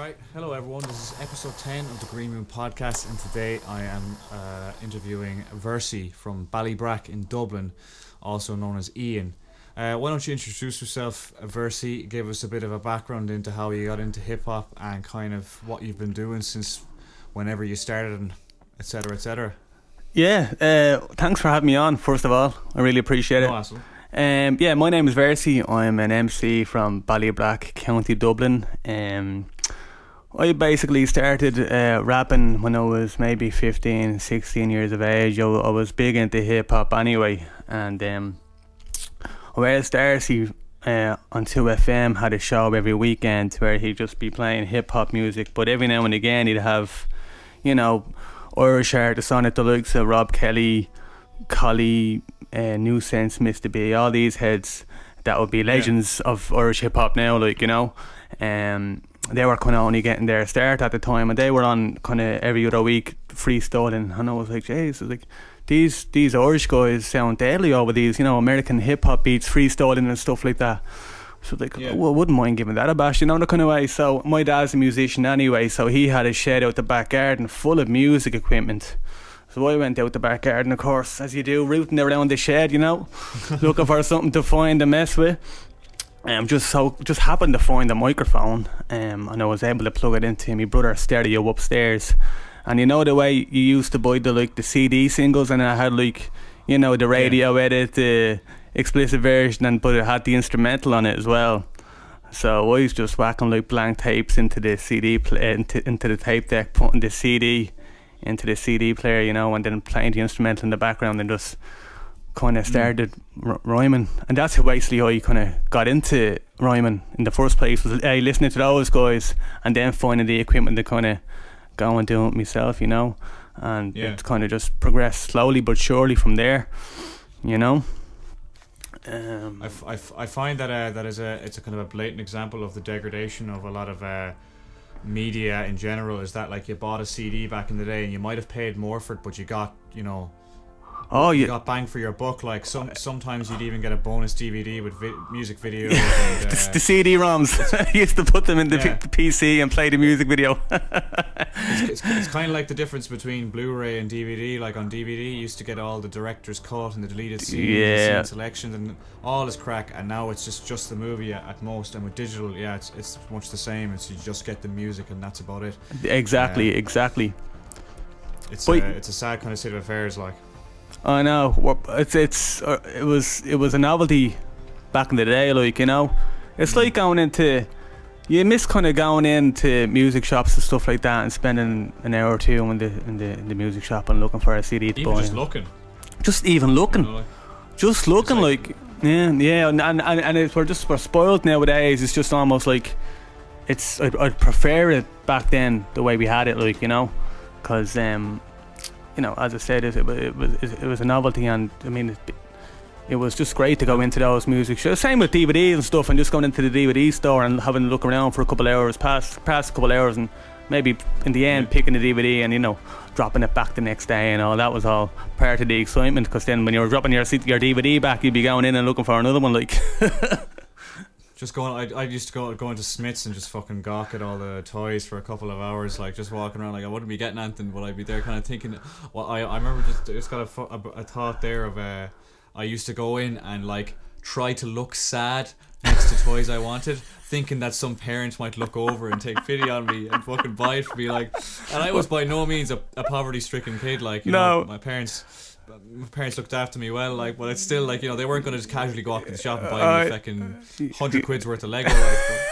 Alright, hello everyone, this is episode 10 of the Green Room podcast, and today I am interviewing Versey from Ballybrack in Dublin, also known as Ian. Why don't you introduce yourself, Versey, give us a bit of a background into how you got into hip-hop and kind of what you've been doing since whenever you started, and etc, etc. Yeah, thanks for having me on, first of all. I really appreciate it. No hassle. Yeah, my name is Versey. I'm an MC from Ballybrack, County Dublin. I basically started rapping when I was maybe 15, 16 years of age. I was big into hip-hop anyway, and whereas Darcy on 2FM had a show every weekend where he'd just be playing hip-hop music, but every now and again he'd have, you know, Irish artists on it, the likes of Rob Kelly, Collie, New Sense, Mr. B, all these heads that would be legends of Irish hip-hop now, like, you know. They were kind of only getting their start at the time, and they were on kind of every other week freestyling, and I was like, jeez, like these Irish guys sound deadly over these, you know, American hip-hop beats, freestyling and stuff like that. So like, well, I wouldn't mind giving that a bash, you know, the kind of way. So my dad's a musician anyway, so he had a shed out the back garden full of music equipment. So I went out the back garden, of course, as you do, rooting around the shed, you know, looking for something to find and mess with. Just happened to find a microphone, and I was able to plug it into my brother's stereo upstairs. And you know the way you used to buy the CD singles, and I had, like, you know, the radio edit, the explicit version, but it had the instrumental on it as well. So I was just whacking like blank tapes into the CD into the tape deck, putting the CD into the CD player, you know, and then playing the instrumental in the background, and just kind of started rhyming. And that's how basically I kind of got into rhyming in the first place, was listening to those guys and then finding the equipment to kind of go and do it myself, you know. And it's kind of just progressed slowly but surely from there, you know. I find that it's a kind of a blatant example of the degradation of a lot of media in general. Is that, like, you bought a CD back in the day and you might have paid more for it, but you got, you know, you got bang for your buck. Like sometimes you'd even get a bonus DVD with music videos. And, the CD-ROMs. You used to put them in the PC and play the music video. it's kind of like the difference between Blu-ray and DVD. Like on DVD, you used to get all the director's cut and the deleted scenes and selections and all this crack, and now it's just the movie at most. And with digital, it's much the same. It's you just get the music and that's about it. Exactly. It's a sad kind of state of affairs, like. I know. It was a novelty back in the day, like, you know. It's like you miss kind of going into music shops and stuff like that and spending an hour or two in the music shop and looking for a CD to buy. Just even looking, you know, just looking, like and we're spoiled nowadays. It's just almost like I'd prefer it back then, the way we had it, like, you know, because you know, as I said, it was a novelty, and I mean, it was just great to go into those music shows. Same with DVDs and stuff, and just going into the DVD store and having a look around for a couple of hours, past a couple of hours, and maybe in the end picking the DVD and, you know, dropping it back the next day and all. That was all part of the excitement, because then when you were dropping your DVD back, you'd be going in and looking for another one, like. Just going, I used to go into Smith's and just fucking gawk at all the toys for a couple of hours, like just walking around. Like I wouldn't be getting anything, but I'd be there kind of thinking. Well, I remember just got a thought there of I used to go in and like try to look sad next to toys I wanted, thinking that some parents might look over and take pity on me and fucking buy it for me, like. And I was by no means a poverty-stricken kid, like, you know, my parents looked after me well, like, but it's still like, you know, they weren't going to just casually go up to the shop and buy me fucking 100 quid's worth of Lego, like.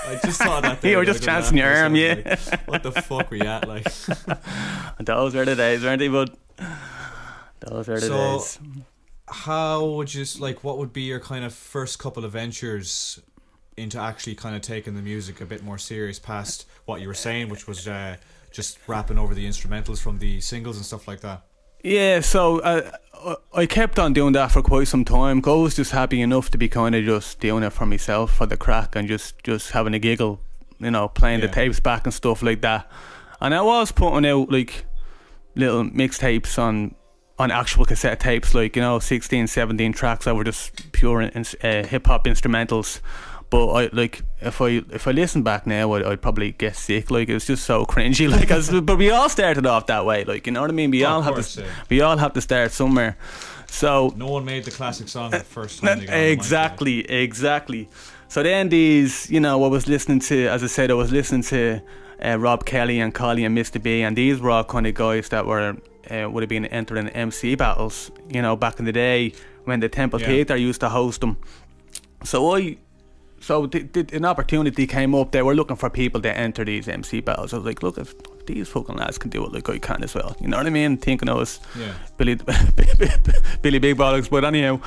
I just thought that you were just chancing your arm, like, what the fuck were you at, like? Those were the days, weren't they, bud? Those were the days. How would you, like, what would be your kind of first couple of ventures into actually kind of taking the music a bit more serious past what you were saying, which was just rapping over the instrumentals from the singles and stuff like that? Yeah, so I kept on doing that for quite some time. I was just happy enough to be kind of just doing it for myself, for the crack, and just having a giggle, you know, playing the tapes back and stuff like that. And I was putting out like little mixtapes on actual cassette tapes, like, you know, 16, 17 tracks that were just pure hip-hop instrumentals. But I like if I listen back now, I'd probably get sick. Like, it was just so cringy. Like, but we all started off that way. Like, you know what I mean? We all have to start somewhere. So no one made the classic song the first time. Exactly. So then these, you know, I was listening to, as I said, I was listening to Rob Kelly and Collie and Mr. B, and these were all kind of guys that were would have been entering MC battles, you know, back in the day when the Temple Theatre used to host them. So an opportunity came up. They were looking for people to enter these MC battles. I was like, look, if these fucking lads can do it, like, I can as well. You know what I mean? Thinking I was Billy Big Bollocks. But anyhow,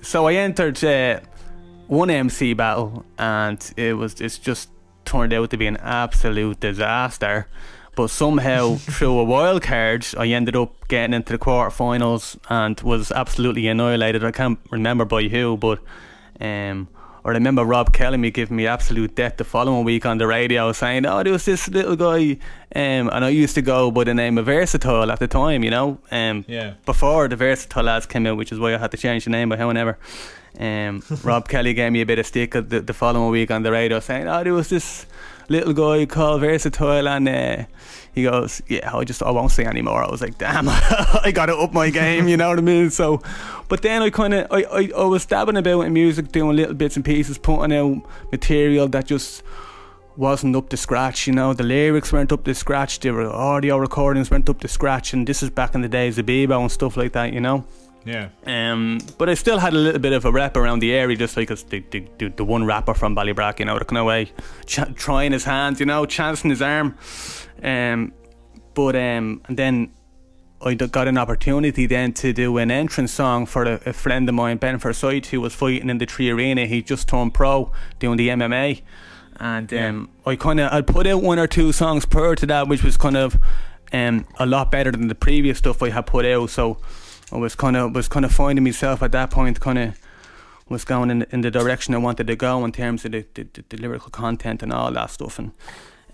so I entered one MC battle, and it's just turned out to be an absolute disaster. But somehow, through a wild card, I ended up getting into the quarterfinals and was absolutely annihilated. I can't remember by who, but I remember Rob Kelly giving me absolute death the following week on the radio, saying, oh, there was this little guy, and I used to go by the name of Versatile at the time, you know, before the Versatile lads came out, which is why I had to change the name, but however. Rob Kelly gave me a bit of stick the following week on the radio, saying, oh, there was this little guy called Versatile, and he goes, yeah, I won't say anymore. I was like, damn, I gotta up my game, you know what I mean? So, but then I was dabbing about in music, doing little bits and pieces, putting out material that just wasn't up to scratch, you know. The lyrics weren't up to scratch, the audio recordings weren't up to scratch, and this is back in the days of Bebo and stuff like that, you know. Yeah. But I still had a little bit of a rep around the area, just like the one rapper from Ballybrack, you know, the kind of way, trying his hand, you know, chancing his arm. And then I got an opportunity then to do an entrance song for a friend of mine, Ben Versey, who was fighting in the 3 Arena. He just turned pro doing the MMA, and I put out 1 or 2 songs prior to that, which was kind of a lot better than the previous stuff I had put out. So I was kind of finding myself at that point, kind of was going in the direction I wanted to go in terms of the lyrical content and all that stuff.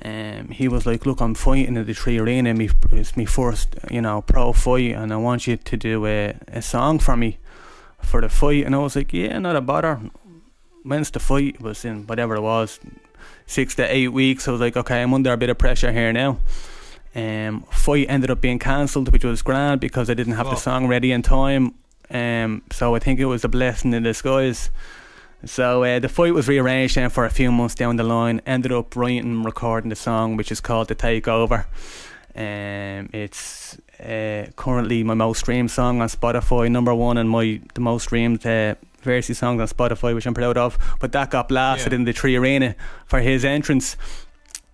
And he was like, look, I'm fighting in the 3 Arena, it's my first, you know, pro fight, and I want you to do a song for me for the fight. And I was like, yeah, not a bother. When's the fight? It was in whatever it was, 6 to 8 weeks. I was like, okay, I'm under a bit of pressure here now. Fight ended up being cancelled, which was grand because I didn't have the song ready in time. So I think it was a blessing in disguise. So the fight was rearranged then for a few months down the line. Ended up writing and recording the song, which is called The Takeover. It's currently my most streamed song on Spotify, #1, and the most streamed Versey songs on Spotify, which I'm proud of. But that got blasted in the 3 Arena for his entrance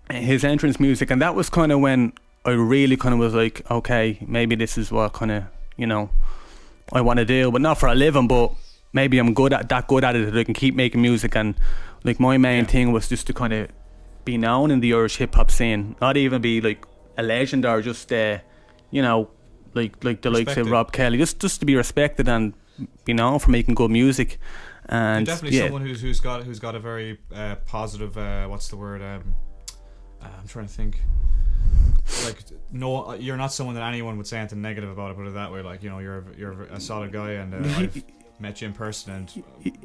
music, and that was kind of when I really kind of was like, okay, maybe this is what kind of, you know, I want to do, but not for a living, but maybe I'm good at it that I can keep making music. And like my main thing was just to kind of be known in the Irish hip hop scene, not even be like a legend or just you know, like the likes of Rob Kelly, just to be respected and be known for making good music. And you're definitely someone who's got a very positive what's the word, I'm trying to think. Like, no, you're not someone that anyone would say anything negative about it, put it that way. Like, you know, you're a solid guy, and I've met you in person and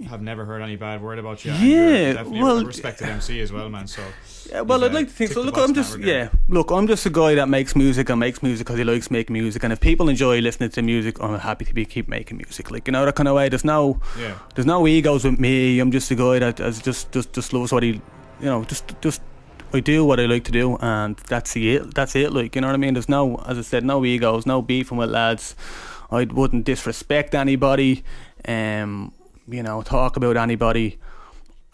have never heard any bad word about you. Yeah, definitely a respected MC as well, man. So yeah, well, I'd like to think so. Look, I'm just I'm just a guy that makes music and makes music because he likes making music. And if people enjoy listening to music, I'm happy to keep making music. Like, you know, that kind of way. There's no egos with me. I'm just a guy that just loves what he, you know, just. I do what I like to do, and that's it, like, you know what I mean? There's no, as I said, no egos, no beefing with lads. I wouldn't disrespect anybody, you know, talk about anybody,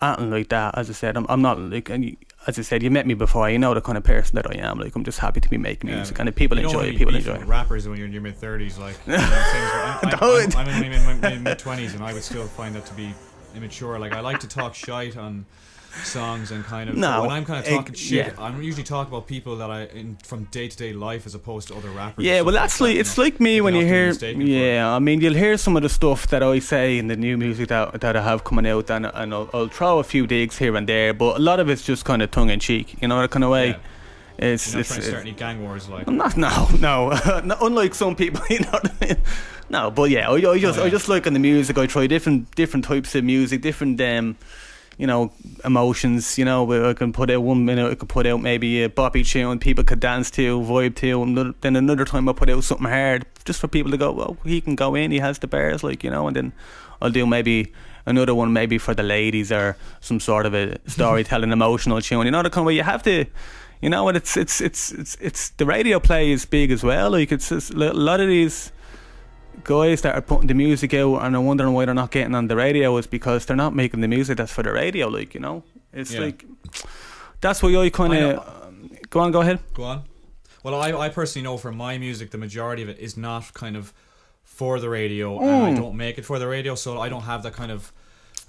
anything like that. As I said, I'm not like, as I said, you met me before, you know the kind of person that I am. Like, I'm just happy to be making music, and if people enjoy it, people enjoy it. Rappers when you're in your mid-30s, like, you know, I'm in my mid-20s, and I would still find that to be immature. Like, I like to talk shite on songs and kind of when I'm kind of talking shit, I'm usually talking about people that from day-to-day life as opposed to other rappers. Yeah, well, that's like it's like me when you hear I mean, you'll hear some of the stuff that I say in the new music that I have coming out, and I'll throw a few digs here and there, but a lot of it's just kind of tongue-in-cheek, you know, that kind of way. You're not trying to start any gang wars, like. I'm not, no. Unlike some people, you know what I mean? No, but yeah, I just like in the music, I try different types of music, different you know, emotions. You know, I can put out 1 minute, I could put out maybe a boppy tune people could dance to, vibe to, and then another time I put out something hard just for people to go, well, he can go in, he has the bars, like, you know, and then I'll do maybe another one maybe for the ladies, or some sort of a storytelling emotional tune, you know, the kind of way you have to, you know. And it's the radio play is big as well. Like, it's a lot of these guys that are putting the music out and are wondering why they're not getting on the radio is because they're not making the music that's for the radio, like, you know. It's like, that's why I kind of go ahead. Go on. Well, I personally know for my music the majority of it is not kind of for the radio, and I don't make it for the radio, so I don't have that kind of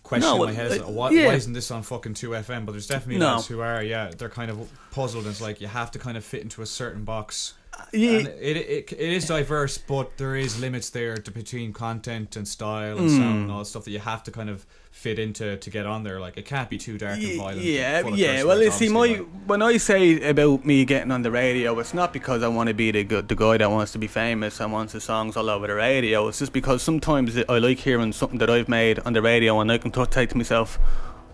question in my head, why isn't this on fucking 2FM? But there's definitely lads who are, they're kind of puzzled, and it's like you have to kind of fit into a certain box. And it is diverse, but there is limits there between content and style and sound and all that stuff that you have to kind of fit into to get on there. Like, it can't be too dark and violent. Well, you see, when I say about me getting on the radio, it's not because I want to be the guy that wants to be famous and wants the songs all over the radio. It's just because sometimes I like hearing something that I've made on the radio, and I can take to myself,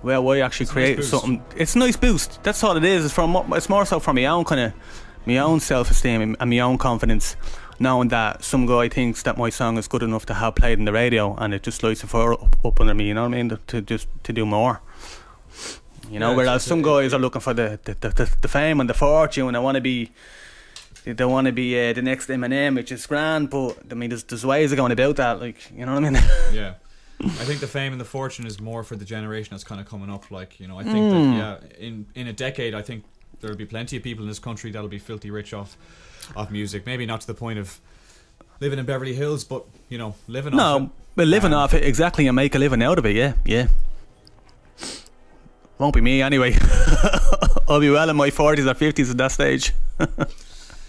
well, why actually create something? It's a nice boost. That's all it is. It's more so from my own kind of, my own self-esteem and my own confidence, knowing that some guy thinks that my song is good enough to have played in the radio, and it just lights a fire up under me, you know what I mean, to do more, you know. Whereas some guys are looking for the fame and the fortune, and they want to be the next Eminem, which is grand, but I mean there's ways of going about that, like, you know what I mean. Yeah. I think the fame and the fortune is more for the generation that's kind of coming up, like, you know. I think that in a decade, I think there'll be plenty of people in this country that'll be filthy rich off music. Maybe not to the point of living in Beverly Hills, but, you know, living off it. But living off it, exactly, and make a living out of it. Yeah. Won't be me anyway. I'll be well in my 40s or 50s at that stage.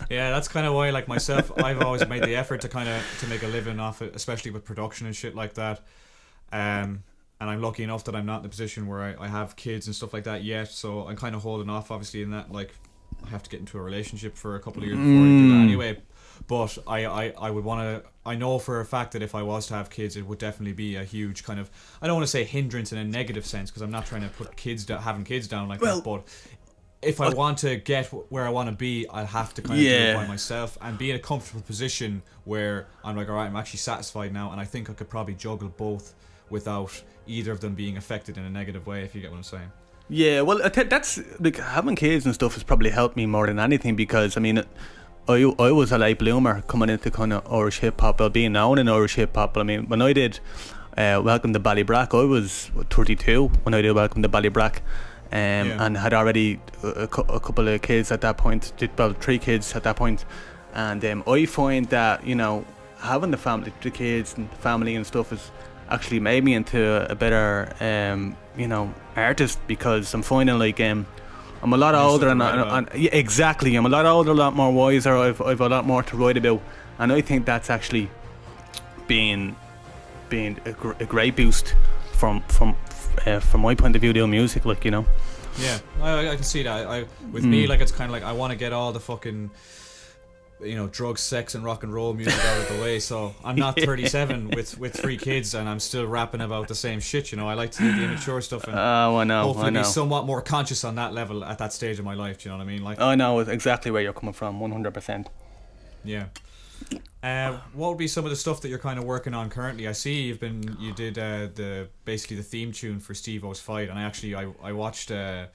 Yeah, that's kind of why, like myself, I've always made the effort to make a living off it, especially with production and shit like that. And I'm lucky enough that I'm not in a position where I have kids and stuff like that yet, so I'm kind of holding off, obviously, in that, like, I have to get into a relationship for a couple of years before I do that anyway. But I would want to, I know for a fact that if I was to have kids, it would definitely be a huge kind of, I don't want to say hindrance in a negative sense, because I'm not trying to put having kids down like that, but if I want to get where I want to be, I'll have to kind of do it by myself and be in a comfortable position where I'm like, alright, I'm actually satisfied now, and I think I could probably juggle both without either of them being affected in a negative way, if you get what I'm saying. Yeah, well, that's, like, having kids and stuff has probably helped me more than anything, because I mean, I was a late bloomer coming into kind of Irish hip hop, or being known in Irish hip hop. I mean, when I did Welcome to Ballybrack, I was 32 when I did Welcome to Ballybrack, and had already a couple of kids at that point, well, 3 kids at that point, and I find that, you know, having the kids and the family and stuff has actually made me into a better you know, artist, because I'm finding, like, I'm a lot older, and yeah, exactly, I'm a lot older, a lot more wiser, I've a lot more to write about, and I think that's actually being a great boost from my point of view, doing music, like, you know. Yeah, I can see that. With me, like, it's kind of like I want to get all the fucking, you know, drugs, sex and rock and roll music out of the way, so I'm not 37 with 3 kids and I'm still rapping about the same shit, you know. I like to do the immature stuff and hopefully be somewhat more conscious on that level at that stage of my life, do you know what I mean? Like, I know exactly where you're coming from, 100%. Yeah. What would be some of the stuff that you're kind of working on currently? I see you did basically the theme tune for Steve-O's fight, and I watched the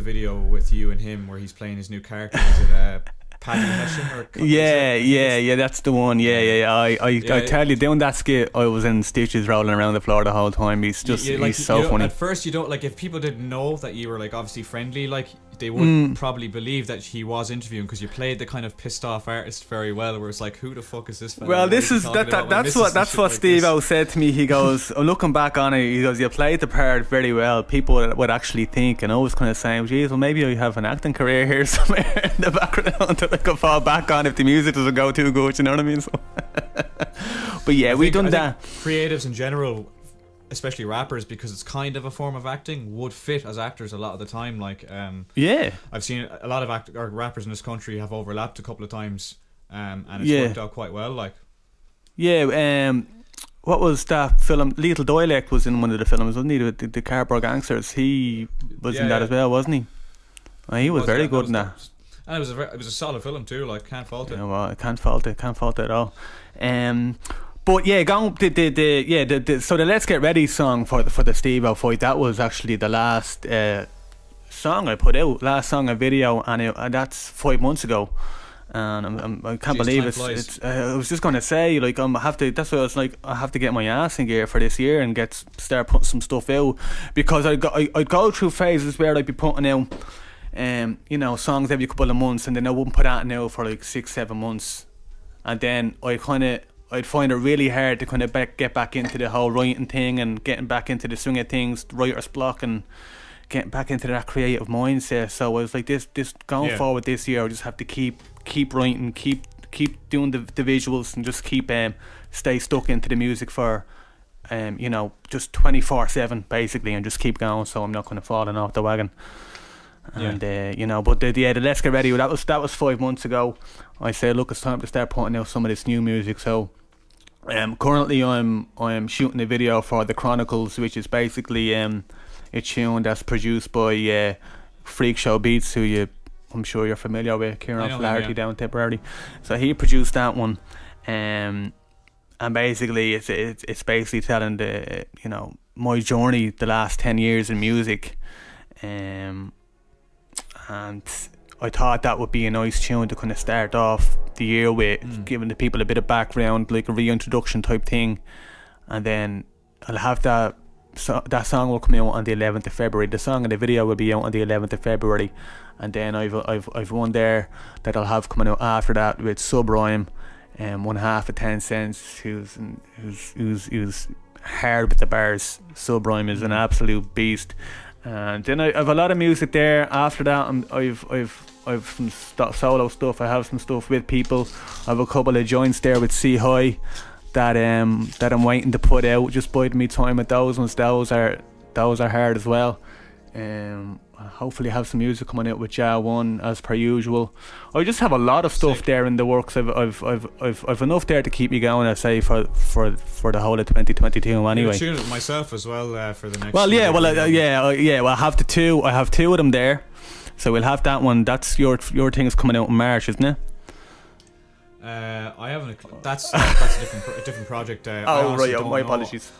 video with you and him where he's playing his new character. Is it Paddy Hessian, or yeah, that's the one. I tell you, doing that skit, I was in stitches rolling around the floor the whole time. He's so funny. At first, you don't, like, if people didn't know that you were, like, obviously friendly, like, they wouldn't probably believe that he was interviewing, because you played the kind of pissed off artist very well, where it's like, who the fuck is this fella? Well, that's what Steve-O said to me. He goes, looking back on it, he goes, you played the part very well. People would actually think, and I was kind of saying, geez, well, maybe I have an acting career here somewhere in the background that I could fall back on if the music doesn't go too good, you know what I mean? So but yeah, we done that. Creatives in general, especially rappers, because it's kind of a form of acting, would fit as actors a lot of the time. Like, I've seen a lot of rappers in this country have overlapped a couple of times, and it's worked out quite well. Like, what was that film? Lethal Dialect was in one of the films, wasn't he? The Cardboard Gangsters. He was in that as well, wasn't he? Oh, he was very good in that. And it was a solid film too. Like, can't fault it. Yeah, well, I can't fault it. Can't fault it at all. But yeah, so the Let's Get Ready song for the Steve-O fight, that was actually the last song I put out, last song a video, and that's 5 months ago. And I can't believe it's I was just gonna say, like, that's why I was like, I have to get my ass in gear for this year and start putting some stuff out, because I'd go through phases where I'd be putting out you know, songs every couple of months, and then I wouldn't put out now for like 6-7 months, and then I'd find it really hard to kind of get back into the whole writing thing and getting back into the swing of things, writer's block, and getting back into that creative mindset. So I was like, this going forward this year, I just have to keep writing, keep doing the visuals, and just keep stay stuck into the music for you know, just 24/7 basically, and just keep going, so I'm not kind of falling off the wagon. And you know, but the Let's Get Ready, that was 5 months ago. I say, look, it's time to start putting out some of this new music. So currently I'm shooting a video for the Chronicles, which is basically a tune that's produced by Freak Show Beats, who I'm sure you're familiar with, Kieran Flaherty down Tipperary. So he produced that one, and basically it's basically telling the, you know, my journey the last 10 years in music. And I thought that would be a nice tune to kind of start off the year with, giving the people a bit of background, like a reintroduction type thing. And then I'll have that song will come out on the 11th of February. The song and the video will be out on the 11th of February. And then I've one there that I'll have coming out after that with Subrime, 1/2 of 10 cents, who's hard with the bars. Subrime is an absolute beast. And then I have a lot of music there after that. I've some solo stuff. I have some stuff with people. I have a couple of joints there with C High that I'm waiting to put out. Just biding me time with those ones. Those are hard as well. Hopefully have some music coming out with Ja1 as per usual. I just have a lot of stuff there in the works. I've enough there to keep me going, I say, for the whole of 2022 anyway. Tune it myself as well for the next. Well, yeah, well, I have I have two of them there, so we'll have that one. That's your thing is coming out in March, isn't it? I haven't. That's a different project. Oh right, my apologies.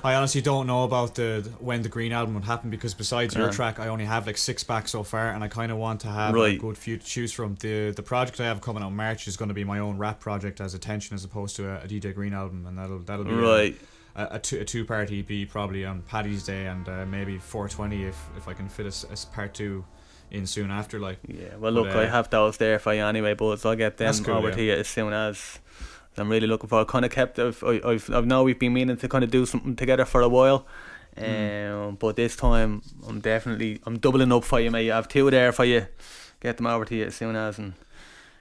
I honestly don't know about when the Green album would happen, because besides your track, I only have like 6 back so far, and I kind of want to have a good few to choose from. The project I have coming out in March is going to be my own rap project as Attention, as opposed to a DJ Green album, and that'll be a two-part EP probably on Paddy's Day, and maybe 420 if I can fit a part 2 in soon after. Like, yeah, well, look, I have those there for you anyway, but I'll get them over to you as soon as. I'm really looking for. I've know we've been meaning to kind of do something together for a while, but this time I'm doubling up for you, mate. I have 2 there for you. Get them over to you as soon as. And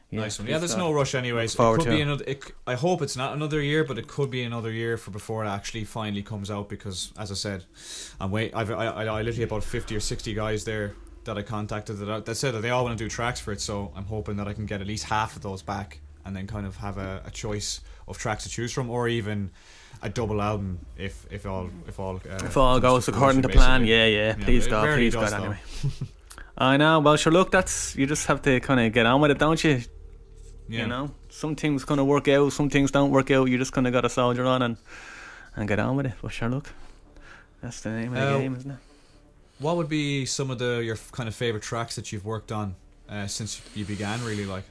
nice one. Yeah, there's no rush anyways. It could be another. I hope it's not another year, but it could be another year before it actually finally comes out, because, as I said, I literally about 50 or 60 guys there that I contacted that said that they all want to do tracks for it. So I'm hoping that I can get at least half of those back, and then kind of have a choice of tracks to choose from, or even a double album if all goes according to plan. Yeah. Please God anyway. I know. Well, sure. Look, you just have to kind of get on with it, don't you? Yeah. You know, some things kind of work out, some things don't work out. You just kind of got to soldier on and get on with it. But sure, look, that's the name of the game, isn't it? What would be some of your kind of favorite tracks that you've worked on since you began? Really, like.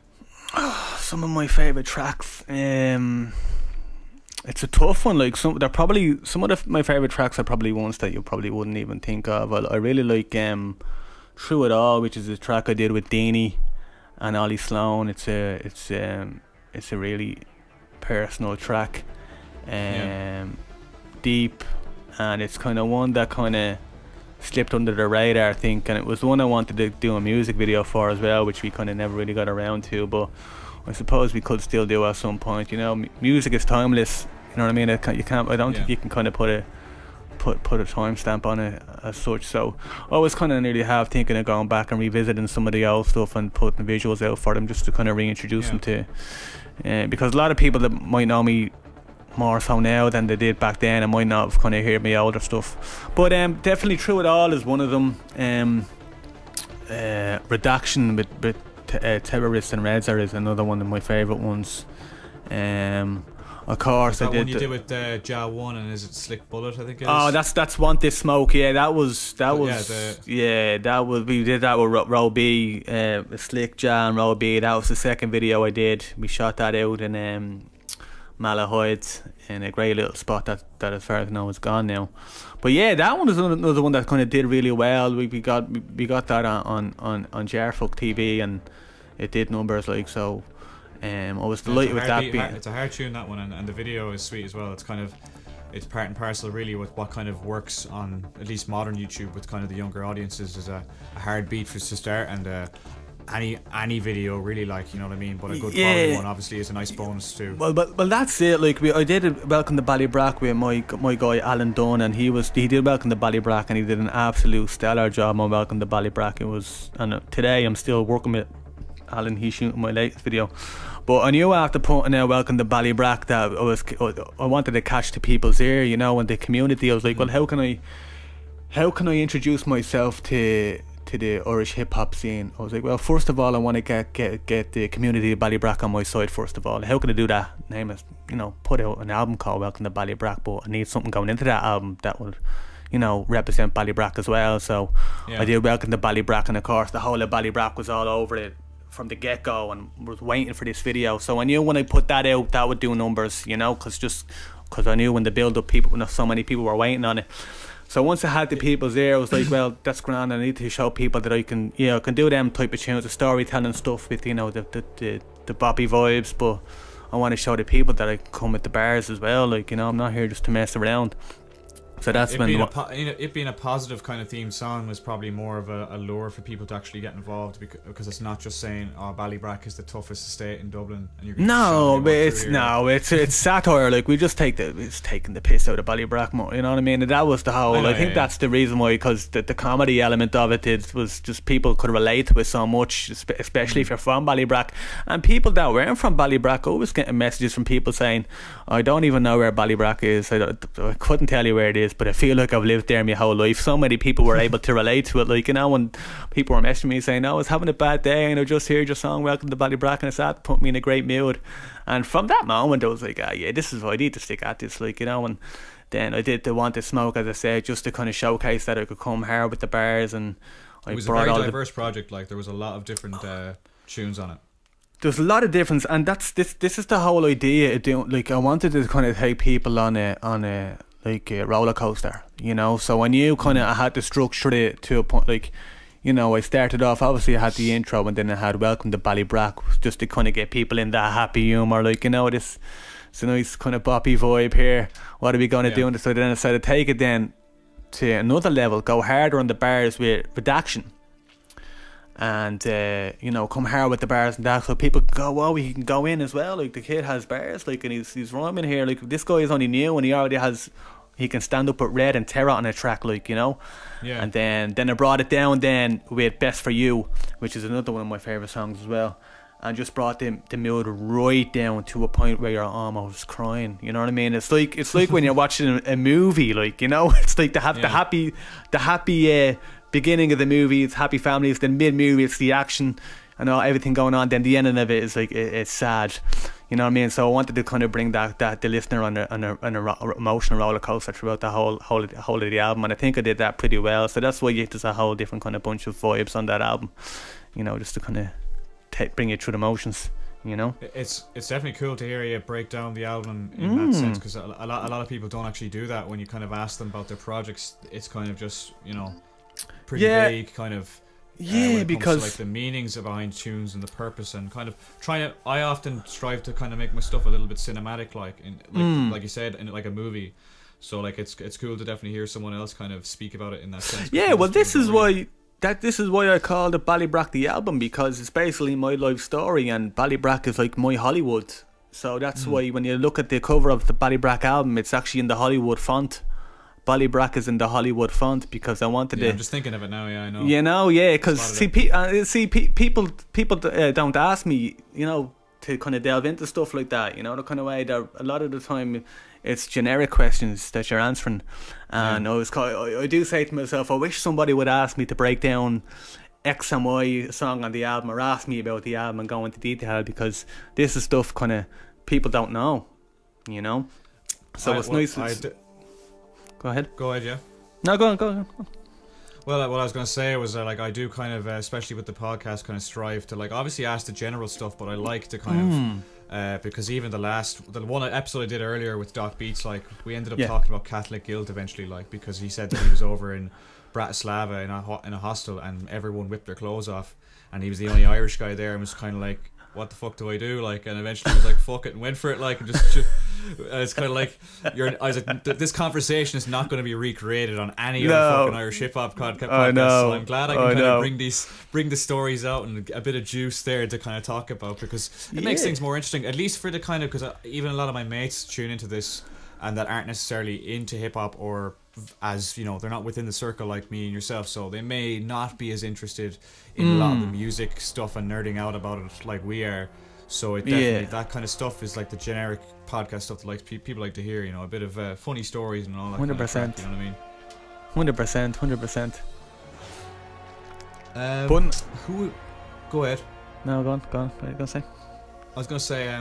Some of my favourite tracks, it's a tough one. Like, some of my favourite tracks are probably ones that you probably wouldn't even think of. I really like Through It All, which is a track I did with Deanie and Ollie Sloan. It's a really personal track, deep, and it's kind of one that kind of slipped under the radar, I think, and it was one I wanted to do a music video for as well, which we kind of never really got around to, but I suppose we could still do at some point. You know, music is timeless, you know what I mean? I don't think you can kind of put a timestamp on it as such. So I was kind of nearly half thinking of going back and revisiting some of the old stuff and putting visuals out for them, just to kind of reintroduce them to, because a lot of people that might know me more so now than they did back then. I might not have kind of heard my older stuff, but definitely Through It All is one of them. Redaction with Terrorists and Redzer is another one of my favourite ones. Of course, that I did one you did with Ja 1, and is it Slick Bullet? I think it is. Oh, that's Want This Smoke. Yeah, that was we did that with Row B, Slick, Ja and Row B. That was the second video I did. We shot that out in Malahide in a great little spot that as far as I know is gone now. But yeah, that one is another one that kind of did really well. We got that on Jarfuck TV, and it did numbers like so. I was delighted with that beat. It's a hard tune, that one, and the video is sweet as well. It's kind of, it's part and parcel really with what kind of works on at least modern YouTube with kind of the younger audiences. Is a hard beat to start, and any video really, like, you know what I mean. But a good quality one obviously is a nice bonus too. Well, that's it. Like I did Welcome to Ballybrack with my guy Alan Dunn, and he did Welcome to Ballybrack, and he did an absolute stellar job on Welcome to Ballybrack. It was, and today I'm still working with Alan. He's shooting my latest video. But I knew after putting out Welcome to Ballybrack that I wanted to catch the people's ear, you know, and the community. I was like, well, how can I introduce myself to the Irish hip hop scene? I was like, well, first of all, I want to get the community of Ballybrack on my side. First of all, how can I do that? Name it, you know, put out an album called Welcome to Ballybrack, but I need something going into that album that would, you know, represent Ballybrack as well. So I did Welcome to Ballybrack, and of course the whole of Ballybrack was all over it from the get-go and was waiting for this video. So I knew when I put that out that would do numbers, you know, because I knew when the build-up, so many people were waiting on it. So once I had the people's ear, I was like, well, that's grand. I need to show people that I can, you know, can do them type of tunes, the storytelling stuff with, you know, the boppy vibes, but I want to show the people that I come with the bars as well. Like, you know, I'm not here just to mess around. So that's when it being a positive kind of themed song was probably more of a lure for people to actually get involved, because it's not just saying, oh, Ballybrack is the toughest estate in Dublin, and you're it's satire. Like, we just it's taking the piss out of Ballybrack more, you know what I mean? And that was the whole, I think that's the reason why, because the comedy element of it was just people could relate to it so much, especially if you're from Ballybrack. And people that weren't from Ballybrack, always getting messages from people saying, I don't even know where Ballybrack is, I couldn't tell you where it is, but I feel like I've lived there my whole life. So many people were able to relate to it, like, you know, when people were messaging me saying, I was having a bad day and I just heard your song Welcome to Ballybrack, and it's that put me in a great mood. And from that moment I was like, yeah, this is what I need to stick at this, like, you know. And then I did the Want to Smoke, as I said, just to kind of showcase that I could come hard with the bars. And it was a very diverse project. Like, there was a lot of different tunes on it. There's a lot of difference, and this is the whole idea of doing, like, I wanted to kind of take people on a like a roller coaster, you know. So I knew kind of I had to structure it to a point, like, you know, I started off, obviously I had the intro, and then I had Welcome to Ballybrack, just to kind of get people in that happy humour, like, you know, it's a nice kind of boppy vibe here, what are we going to do? And so then I decided to take it then to another level, go harder on the bars with Redaction, and you know, come hard with the bars and that, so people go, wow, he can go in as well, like, the kid has bars, like, and he's rhyming here, like, this guy is only new and he can stand up with Red and Terror on a track, like, you know. And then I brought it down then with Best For You, which is another one of my favourite songs as well, and just brought the mood right down to a point where you're almost crying, you know what I mean? It's like when you're watching a movie, like, you know, it's like the happy beginning of the movie, it's happy families, then mid-movie it's the action and all, everything going on, then the ending of it is like, it's sad, you know what I mean? So I wanted to kind of bring that the listener on a emotional roller coaster throughout the whole of the album, and I think I did that pretty well. So that's why there's a whole different kind of bunch of vibes on that album, you know, just to kind of bring you through the motions, you know. It's definitely cool to hear you break down the album in that sense, because a lot of people don't actually do that. When you kind of ask them about their projects, it's kind of just, you know, pretty vague kind of. Because like the meanings behind tunes and the purpose, and kind of I often strive to kind of make my stuff a little bit cinematic, like you said, in like a movie. So like it's cool to definitely hear someone else kind of speak about it in that sense. Yeah, well, this is why I called it Ballybrack the album, because it's basically my life story, and Ballybrack is like my Hollywood. So that's why when you look at the cover of the Ballybrack album, it's actually in the Hollywood font. Ballybrack is in the Hollywood font, because I wanted to. I'm just thinking of it now. Yeah, I know. You know, yeah, because people don't ask me, you know, to kind of delve into stuff like that, you know, the kind of way that a lot of the time it's generic questions that you're answering. And I do say to myself, I wish somebody would ask me to break down X and Y song on the album, or ask me about the album and go into detail, because this is stuff kind of people don't know, you know. So it's nice. Go ahead. Go ahead, yeah. No, go on. Well, what I was going to say was like I do kind of, especially with the podcast, kind of strive to like obviously ask the general stuff, but I like to kind of because even the one episode I did earlier with Doc Beats, like we ended up talking about Catholic guilt eventually, like because he said that he was over in Bratislava in a hostel and everyone whipped their clothes off and he was the only Irish guy there and was kind of like, what the fuck do I do? Like, and eventually he was like, fuck it, and went for it. Like, and just it's kind of like I was like, this conversation is not going to be recreated on any other fucking Irish hip hop podcast. So I'm glad I can kind of bring the stories out and a bit of juice there to kind of talk about, because it makes things more interesting, at least for the kind of, because even a lot of my mates tune into this and that aren't necessarily into hip hop, or as you know, they're not within the circle like me and yourself, so they may not be as interested in a lot of the music stuff and nerding out about it like we are. So it definitely, that kind of stuff is like the generic podcast stuff that like people like to hear, you know, a bit of funny stories and all that 100%. Kind of crap, you know what I mean? 100%. But who? Go ahead. No, go on. What are you gonna say? I was gonna say,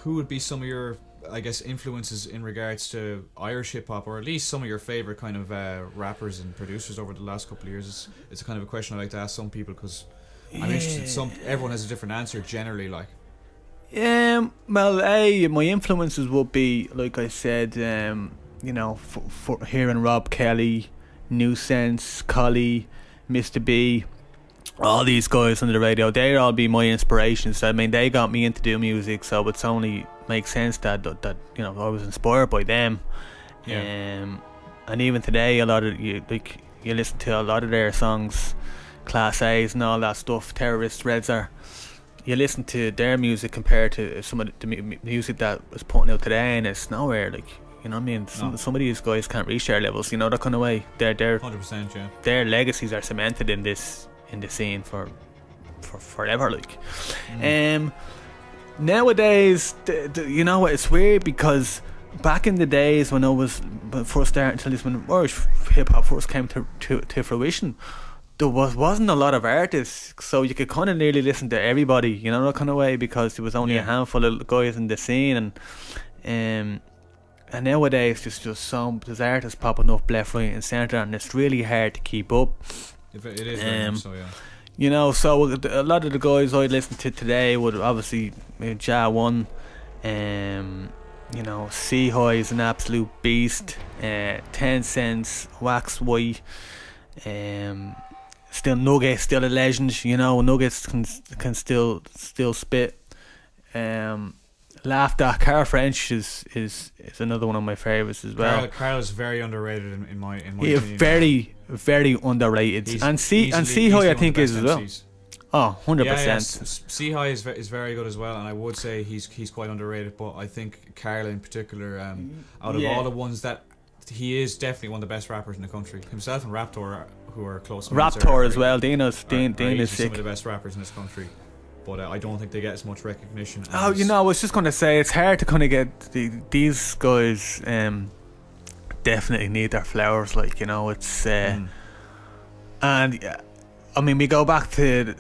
who would be some of your, I guess, influences in regards to Irish hip hop, or at least some of your favorite kind of rappers and producers over the last couple of years? It's a kind of a question I like to ask some people, because I'm interested. Everyone has a different answer generally, like. Well, my influences would be, like I said, you know, for hearing Rob Kelly, New Sense, Collie, Mr. B, all these guys on the radio, they'd all be my inspirations. I mean, they got me into do music, so it's only makes sense that you know, I was inspired by them. And even today, a lot of you listen to a lot of their songs, Class A's and all that stuff, Terrorists, Reds are. You listen to their music compared to some of the music that was putting out today, and it's nowhere, like, you know what I mean? Some of these guys can't reach their levels, you know, that kind of way. They're 100%, yeah. Their legacies are cemented in the scene for forever, like. Nowadays, you know what? It's weird, because back in the days when I was first starting to listen, when Irish hip hop first came to fruition, there wasn't a lot of artists, so you could kind of nearly listen to everybody, you know, that kind of way, because there was only a handful of guys in the scene, and nowadays there's artists popping up left, right, and centre, and it's really hard to keep up. It is very much so, yeah. You know, so a lot of the guys I listen to today would obviously Ja 1, you know, C High is an absolute beast, 10 Cents, Wax White, still Nugget, still a legend, you know. Nuggets can still spit. Laughter, Carl French is another one of my favourites as well. Carl is very underrated in my opinion. Very underrated. And C High I think is as well. Oh, 100%. C High is very good as well, and I would say he's quite underrated. But I think Carl in particular, out of all the ones that, he is definitely one of the best rappers in the country. Himself and Raptor, who are close. Raptor as well. Dean is sick. Some of the best rappers in this country. But I don't think they get as much recognition. You know, I was just going to say, it's hard to kind of get these guys. Definitely need their flowers, like, you know. It's and I mean, we go back to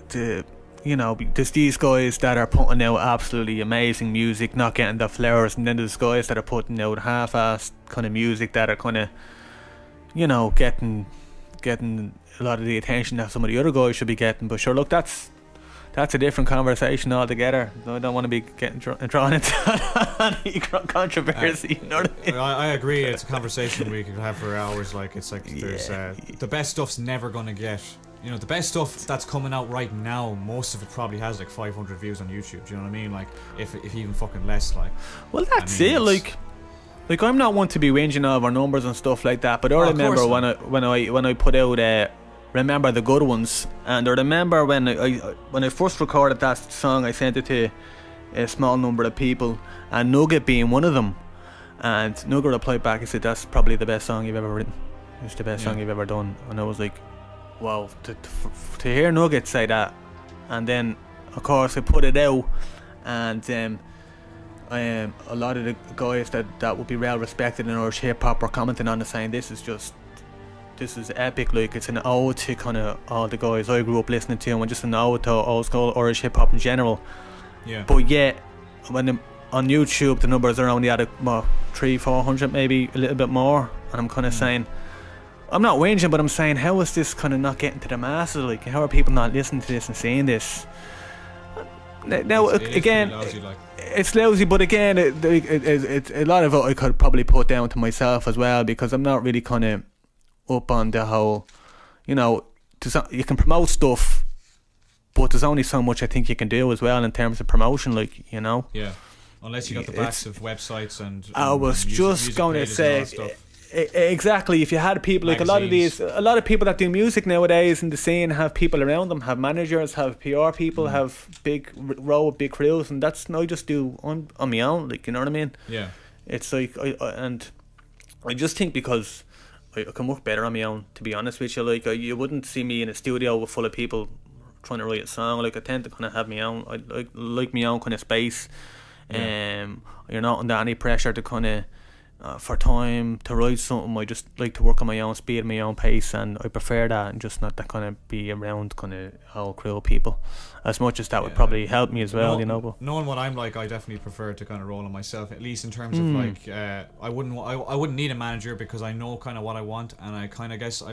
you know, there's these guys that are putting out absolutely amazing music, not getting the flowers, and then there's guys that are putting out half-assed kind of music that are kind of, you know, getting a lot of the attention that some of the other guys should be getting. But sure, look, that's a different conversation altogether. I don't want to be getting drawn into any controversy. You know what I mean? I agree. It's a conversation we could have for hours. Like, it's like there's the best stuff's never gonna get. You know, the best stuff that's coming out right now, most of it probably has like 500 views on YouTube. Do you know what I mean? Like, if even fucking less. Like, well, that's it. Like I'm not one to be whinging over numbers and stuff like that. But I remember when I put out Remember the Good Ones, and I remember when I first recorded that song, I sent it to a small number of people, and Nugget being one of them. And Nugget replied back and said, "That's probably the best song you've ever written. It's the best song you've ever done." And I was like, wow, to hear Nugget say that. And then of course I put it out, and a lot of the guys that would be well respected in Irish hip hop are commenting on it, saying this is epic, like it's an ode to kind of all the guys I grew up listening to, and just an ode to old school Irish hip hop in general. Yeah. But yet, when on YouTube the numbers are only at 300-400, maybe a little bit more, and I'm kind of saying, I'm not whinging, but I'm saying, how is this kind of not getting to the masses? Like, how are people not listening to this and seeing this? Now again, lousy, like. It's lousy, but again, it's a lot of it I could probably put down to myself as well, because I'm not really kind of up on the whole, you know, you can promote stuff, but there's only so much I think you can do as well in terms of promotion, like, you know. Yeah, unless you got the backs of websites and I was just going to say, exactly, if you had people like magazines. a lot of people that do music nowadays in the scene have people around them, have managers, have PR people, have big big crews, and that's I just do on my own, like, you know what I mean? Yeah, it's like I just think because I can work better on my own, to be honest with you. Like, you wouldn't see me in a studio full of people trying to write a song. Like, I tend to kind of have my own, I like my own kind of space. You're not under any pressure to kind of for time to write something. I just like to work on my own speed, my own pace, and I prefer that, and just not to kind of be around kind of whole crew of people, as much as that would probably help me as well, you know. But knowing what I'm like, I definitely prefer to kind of roll on myself, at least in terms of like I wouldn't need a manager, because I know kind of what I want, and I kind of guess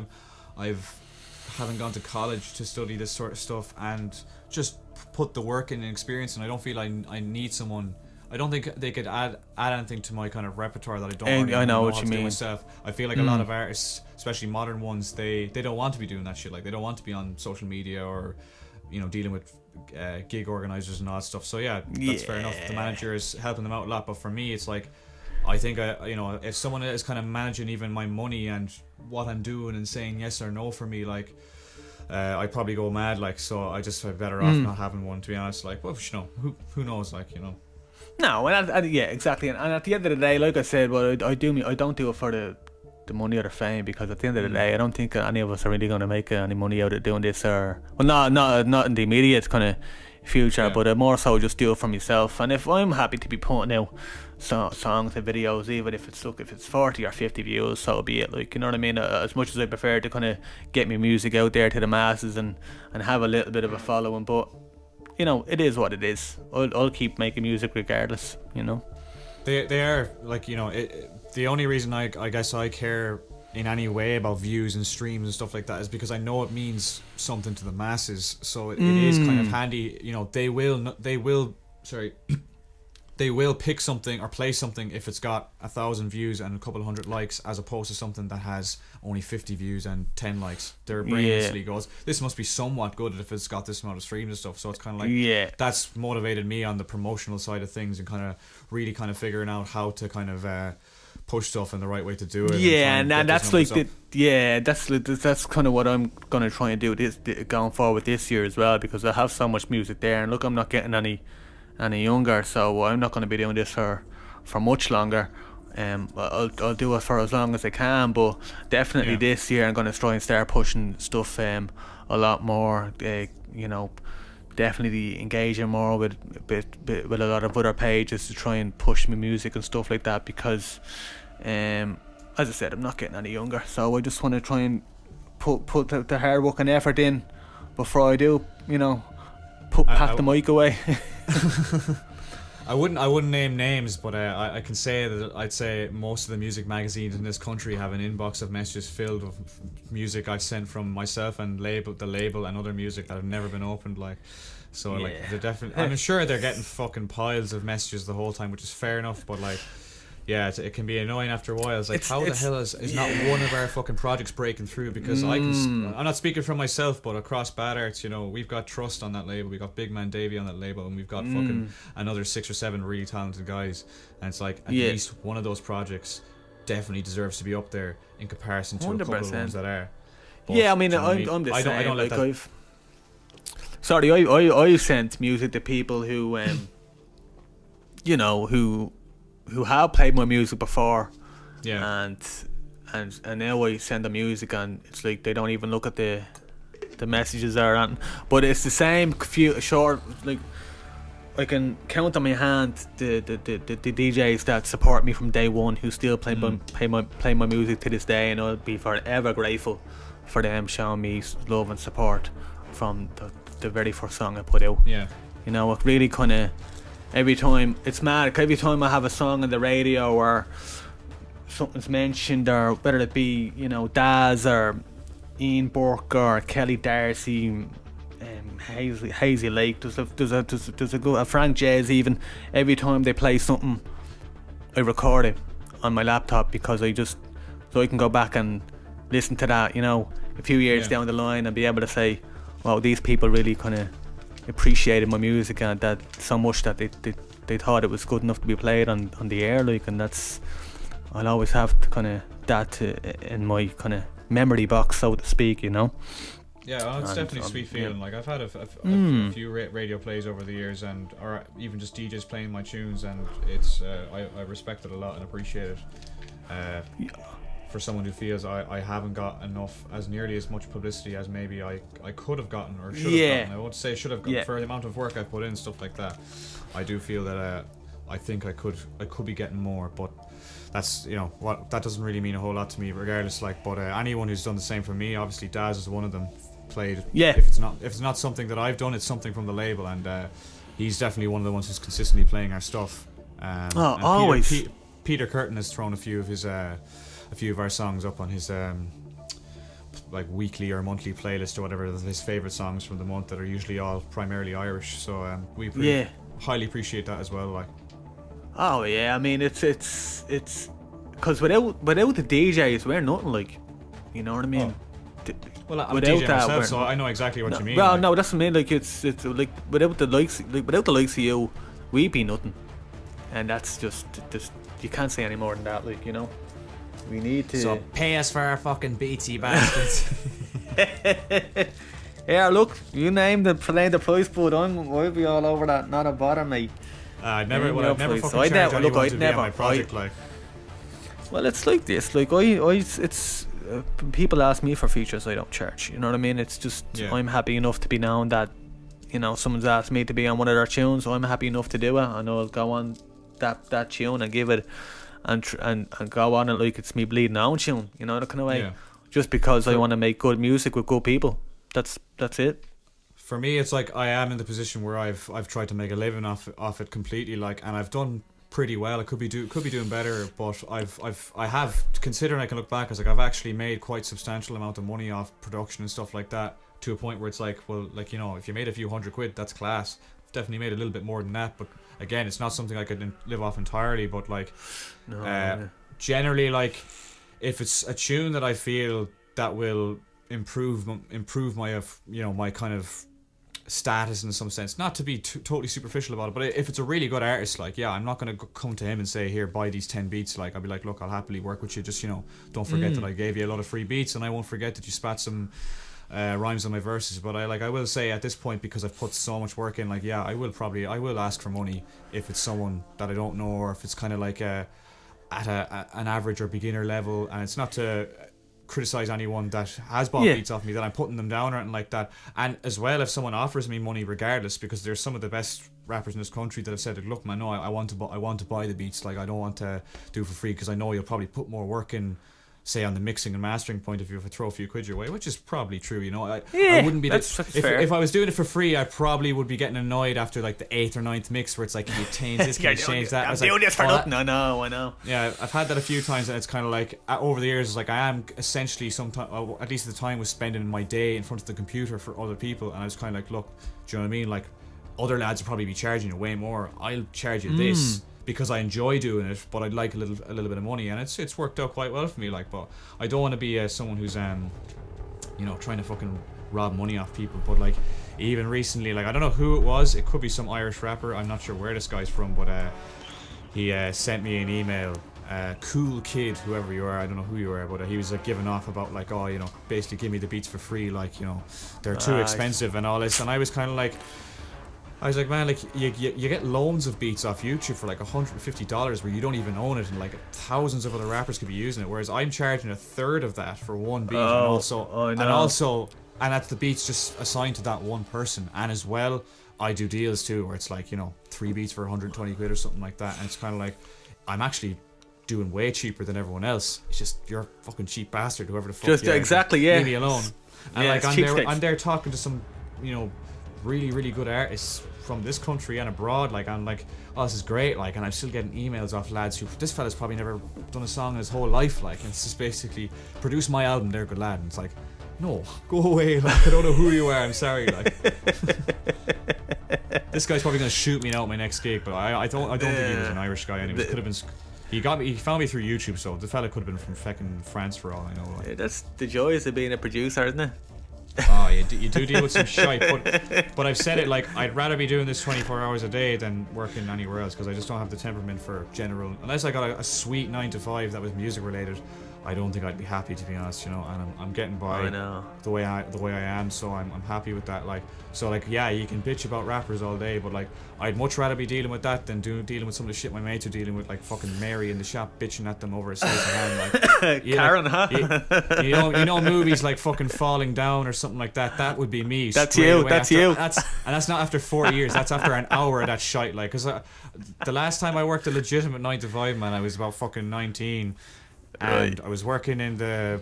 haven't gone to college to study this sort of stuff, and just put the work in and experience, and I don't feel I need someone. I don't think they could add anything to my kind of repertoire that I don't already know what you mean myself. I feel like a lot of artists, especially modern ones, they don't want to be doing that shit. Like, they don't want to be on social media or, you know, dealing with gig organizers and all that stuff. So yeah, that's fair enough. The manager is helping them out a lot, but for me, it's like, I think you know, if someone is kind of managing even my money and what I'm doing and saying yes or no for me, like, I'd probably go mad. Like, so I just feel better off not having one, to be honest. Like, well, you know, who knows, like, you know. No, and yeah, exactly. And at the end of the day, like I said, well, I don't do it for the money or the fame, because at the end of the day, I don't think any of us are really going to make any money out of doing this, or well, not in the immediate kind of future, but more so just do it for myself. And if I'm happy to be putting out songs and videos, even if it's 40 or 50 views, so be it. Like, you know what I mean? As much as I prefer to kind of get my music out there to the masses and have a little bit of a following, but you know, it is what it is. I'll keep making music regardless, you know. They are, like, you know, the only reason I guess I care in any way about views and streams and stuff like that is because I know it means something to the masses. So it is kind of handy, you know. They will pick something or play something if it's got 1,000 views and a couple hundred likes, as opposed to something that has only 50 views and 10 likes. Their brain instantly goes, this must be somewhat good if it's got this amount of streams and stuff. So it's kind of like, that's motivated me on the promotional side of things, and kind of really kind of figuring out how to kind of push stuff in the right way to do it. Yeah, and that's like that's kind of what I'm gonna try and do going forward this year as well, because I have so much music there, and look, I'm not getting any younger, so I'm not going to be doing this for much longer. I'll do it for as long as I can, but definitely this year I'm going to try and start pushing stuff a lot more. You know, definitely engaging more with a lot of other pages to try and push my music and stuff like that, because as I said, I'm not getting any younger, so I just want to try and put the hard work and effort in before I do, you know, pack the mic away. I wouldn't name names, but I can say that I'd say most of the music magazines in this country have an inbox of messages filled with music I've sent from myself and the label and other music that have never been opened. Like, so like, they're definitely, I'm sure they're getting fucking piles of messages the whole time, which is fair enough, but like, yeah, it can be annoying after a while. It's like, how the hell is not one of our fucking projects breaking through? Because I'm not speaking for myself, but across Bad Arts, you know, we've got Trust on that label, we've got Big Man Davey on that label, and we've got fucking another 6 or 7 really talented guys. And it's like, at least one of those projects definitely deserves to be up there in comparison to 100%. A couple of ones that are. But, yeah, I mean, I'm the same. I don't like I've sent music to people who, you know, who have played my music before, and now I send them music and it's like they don't even look at the messages or anything. But it's the same few short, like, I can count on my hand the DJs that support me from day one, who still play my music to this day, and I'll be forever grateful for them showing me love and support from the very first song I put out. Yeah. You know, it really kind of, every time, it's mad, every time I have a song on the radio or something's mentioned, or whether it be, you know, Daz or Ian Burke or Kelly Darcy, Hazy Lake, there's a good Frank Jazz, even every time they play something I record it on my laptop, because so I can go back and listen to that, you know, a few years down the line, and be able to say, wow, these people really kind of appreciated my music, and that so much that they thought it was good enough to be played on the air, like. And that's, I'll always have to kind of that in my kind of memory box, so to speak, you know. Yeah, well, it's definitely a sweet feeling. Like, I've had a few radio plays over the years, or even just DJs playing my tunes, and it's I respect it a lot and appreciate it. For someone who feels I haven't got nearly as much publicity as maybe I could have gotten or should have gotten. I won't say should have gotten for the amount of work I put in, stuff like that. I do feel that I think I could be getting more, but that's, you know, that doesn't really mean a whole lot to me regardless. Like, but anyone who's done the same for me, obviously Daz is one of them. Played, if it's not something that I've done, it's something from the label, and he's definitely one of the ones who's consistently playing our stuff. And always. Peter Curtin has thrown a few of our songs up on his like weekly or monthly playlist or whatever, his favorite songs from the month, that are usually all primarily Irish. So we highly appreciate that as well. Like, oh yeah, I mean it's because without the DJs, we're nothing, like, you know what I mean. Well, I'm a DJ myself, so I know exactly what you mean. Well, like, no, that's what I mean. Like, it's like without the likes of you, we'd be nothing, and that's just you can't say any more than that. Like, you know, we need to. So pay us for our fucking beats, you bastards. Yeah, look, you named the price, but I'll be all over that. Not a bother, mate. I'd never fucking charge anyone to be on my project, like. Well, it's like this. Like, it's. People ask me for features, I don't charge. You know what I mean? It's just, I'm happy enough to be known that, you know, someone's asked me to be on one of their tunes, so I'm happy enough to do it. I know I'll go on that tune and give it and go on it like it's me bleeding own tune. You know, that kind of way. Just because I want to make good music with good people. That's it. For me, it's like I am in the position where I've tried to make a living off it completely, like, and I've done pretty well. I could be doing better, but I have, considering I can look back, I was like, I've actually made quite substantial amount of money off production and stuff like that, to a point where it's like, well, like, you know, if you made a few £100, that's class. I've definitely made a little bit more than that, but again, it's not something I could live off entirely. But like, generally, like, if it's a tune that I feel that will improve my you know, my kind of status in some sense, not to be totally superficial about it, but if it's a really good artist, like, I'm not going to come to him and say, here, buy these 10 beats. Like, I'll be like, look, I'll happily work with you, just, you know, don't forget that I gave you a lot of free beats, and I won't forget that you spat some rhymes on my verses. But I will say at this point, because I've put so much work in, like, I will ask for money if it's someone that I don't know, or if it's kind of like at an average or beginner level. And it's not to criticize anyone that has bought beats off me, that I'm putting them down or anything like that. And as well, if someone offers me money regardless, because there's some of the best rappers in this country that have said, look, man, no, I want to buy the beats, like, I don't want to do it for free, because I know you'll probably put more work in, say, on the mixing and mastering point of view, if I throw a few quid your way, which is probably true, you know. I wouldn't be if I was doing it for free, I probably would be getting annoyed after like the 8th or 9th mix, where it's like, can you change this, can you change that? I'm doing this for nothing. I know. Yeah, I've had that a few times, and it's kind of like, over the years, it's like, I am essentially sometimes, at least at the time, was spending my day in front of the computer for other people, and I was kind of like, look, do you know what I mean? Like, other lads will probably be charging you way more. I'll charge you this, because I enjoy doing it, but I'd like a little bit of money, and it's worked out quite well for me. Like, but I don't want to be someone who's you know, trying to fucking rob money off people. But like, even recently, like, I don't know who it was. It could be some Irish rapper. I'm not sure where this guy's from, but he sent me an email. Cool kid, whoever you are, I don't know who you are, but he was like giving off about like, oh, you know, basically give me the beats for free, like, you know, they're too expensive and all this. And I was kind of like, man, like, you get loans of beats off YouTube for like $150 where you don't even own it, and like thousands of other rappers could be using it, whereas I'm charging a third of that for one beat, and that's the beats just assigned to that one person. And as well, I do deals too where it's like, 3 beats for 120 quid or something like that, and it's kind of like I'm actually doing way cheaper than everyone else. It's just you're a fucking cheap bastard, whoever the fuck. Just exactly, yeah. Leave me alone. And yeah, like I'm there talking to some, really really good artists from this country and abroad. Like I'm like, oh, this is great. Like, and I'm still getting emails off lads who, this fella's probably never done a song in his whole life. Like, and it's just basically produce my album. They're good lad. And it's like, no, go away. Like, I don't know who you are. I'm sorry. Like, this guy's probably gonna shoot me now at my next gig. But I don't think he was an Irish guy. Anyway, could have been. He found me through YouTube, so the fella could have been from fucking France for all I know. Like. Yeah, that's the joys of being a producer, isn't it? Oh, you do deal with some shite, but I've said it, like, I'd rather be doing this 24 hours a day than working anywhere else, because I just don't have the temperament for general, unless I got a sweet 9 to 5 that was music related. I don't think I'd be happy, to be honest, and I'm getting by the way I am, so I'm happy with that. Like, so like, yeah, you can bitch about rappers all day, but like, I'd much rather be dealing with that than dealing with some of the shit my mates are dealing with, like fucking Mary in the shop bitching at them over a slice of ham. Like, Karen, like, huh? You know movies like fucking Falling Down or something like that. That would be me. That's you. That's you. And that's not after 4 years. That's after an hour of that shite. Like, cause the last time I worked a legitimate 9 to 5, man, I was about fucking 19. And I was working in the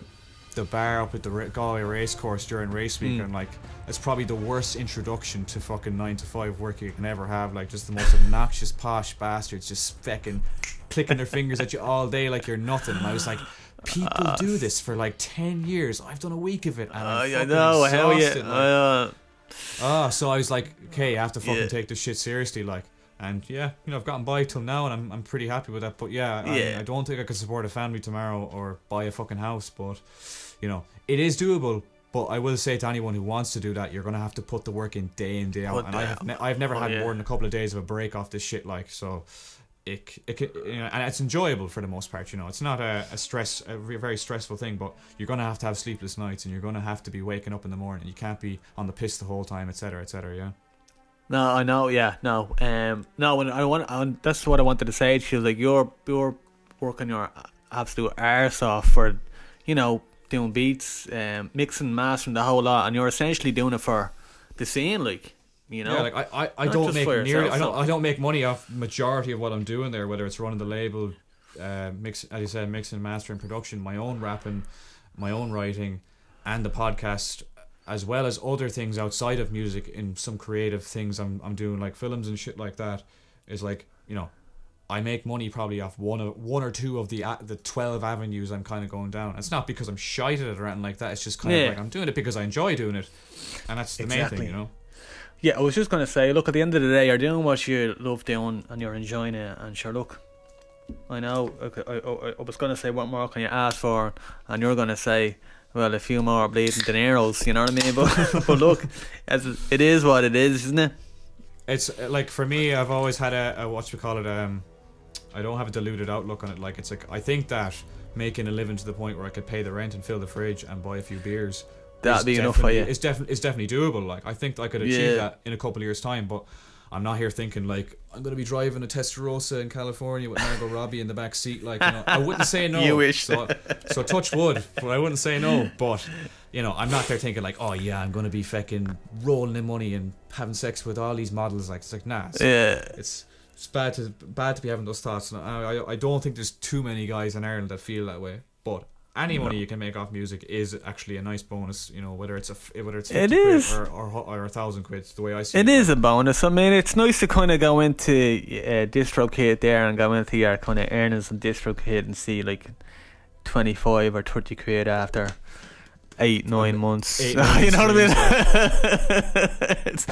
bar up at the Galway racecourse during race week, and like, it's probably the worst introduction to fucking 9 to 5 work you can ever have. Like, just the most obnoxious posh bastards just fucking clicking their fingers at you all day like you're nothing. And I was like, people do this for like 10 years. I've done a week of it, and I'm fucking exhausted. So I was like, okay, I have to fucking take this shit seriously, like. And yeah, I've gotten by till now, and I'm pretty happy with that. But yeah, I don't think I could support a family tomorrow or buy a fucking house. But it is doable. But I will say to anyone who wants to do that, you're gonna have to put the work in day in, day out. And I've never had more than a couple of days of a break off this shit. Like, so it and it's enjoyable for the most part. It's not a very stressful thing. But you're gonna have to have sleepless nights, and you're gonna have to be waking up in the morning. You can't be on the piss the whole time, etc., etc. Yeah. No, I know. Yeah, no. When that's what I wanted to say. She was like, you're working your absolute arse off for, doing beats, mixing, mastering, the whole lot, and you're essentially doing it for the scene, like, Yeah, like I don't make nearly. I don't make money off majority of what I'm doing there, whether it's running the label, mix, as you said, mixing, mastering, production, my own rapping, my own writing, and the podcast, as well as other things outside of music in some creative things I'm doing, like films and shit like that. Is like, I make money probably off one or two of the 12 avenues I'm kind of going down. It's not because I'm shite at it or anything like that. It's just kind of like I'm doing it because I enjoy doing it, and that's the main thing, Yeah, I was just going to say, look, at the end of the day, you're doing what you love doing and you're enjoying it, and sure, look, I know, I was going to say, what more can you ask for? And you're going to say, well, a few more bleeding dineros, you know what I mean? But look, it is what it is, isn't it? It's like, for me, I've always had a I don't have a diluted outlook on it. Like, it's like, I think that making a living to the point where I could pay the rent and fill the fridge and buy a few beers, that'd be enough for you. It's definitely doable. Like, I think I could achieve that in a couple of years' time, but I'm not here thinking like I'm gonna be driving a Testarossa in California with Margot Robbie in the back seat. Like, I wouldn't say no. You wish. So touch wood, but I wouldn't say no. But I'm not there thinking like, oh yeah, I'm gonna be fucking rolling in money and having sex with all these models. Like, it's like, nah. It's bad to be having those thoughts. And I don't think there's too many guys in Ireland that feel that way. But any money you can make off music is actually a nice bonus, whether it's 50 quid or 1,000 quid. It's the way I see it. It is a bonus. I mean, it's nice to kind of go into DistroKid there and go into your kind of earnings on DistroKid and see like 25 or 30 quid after 8-9 months. You know what I mean? It's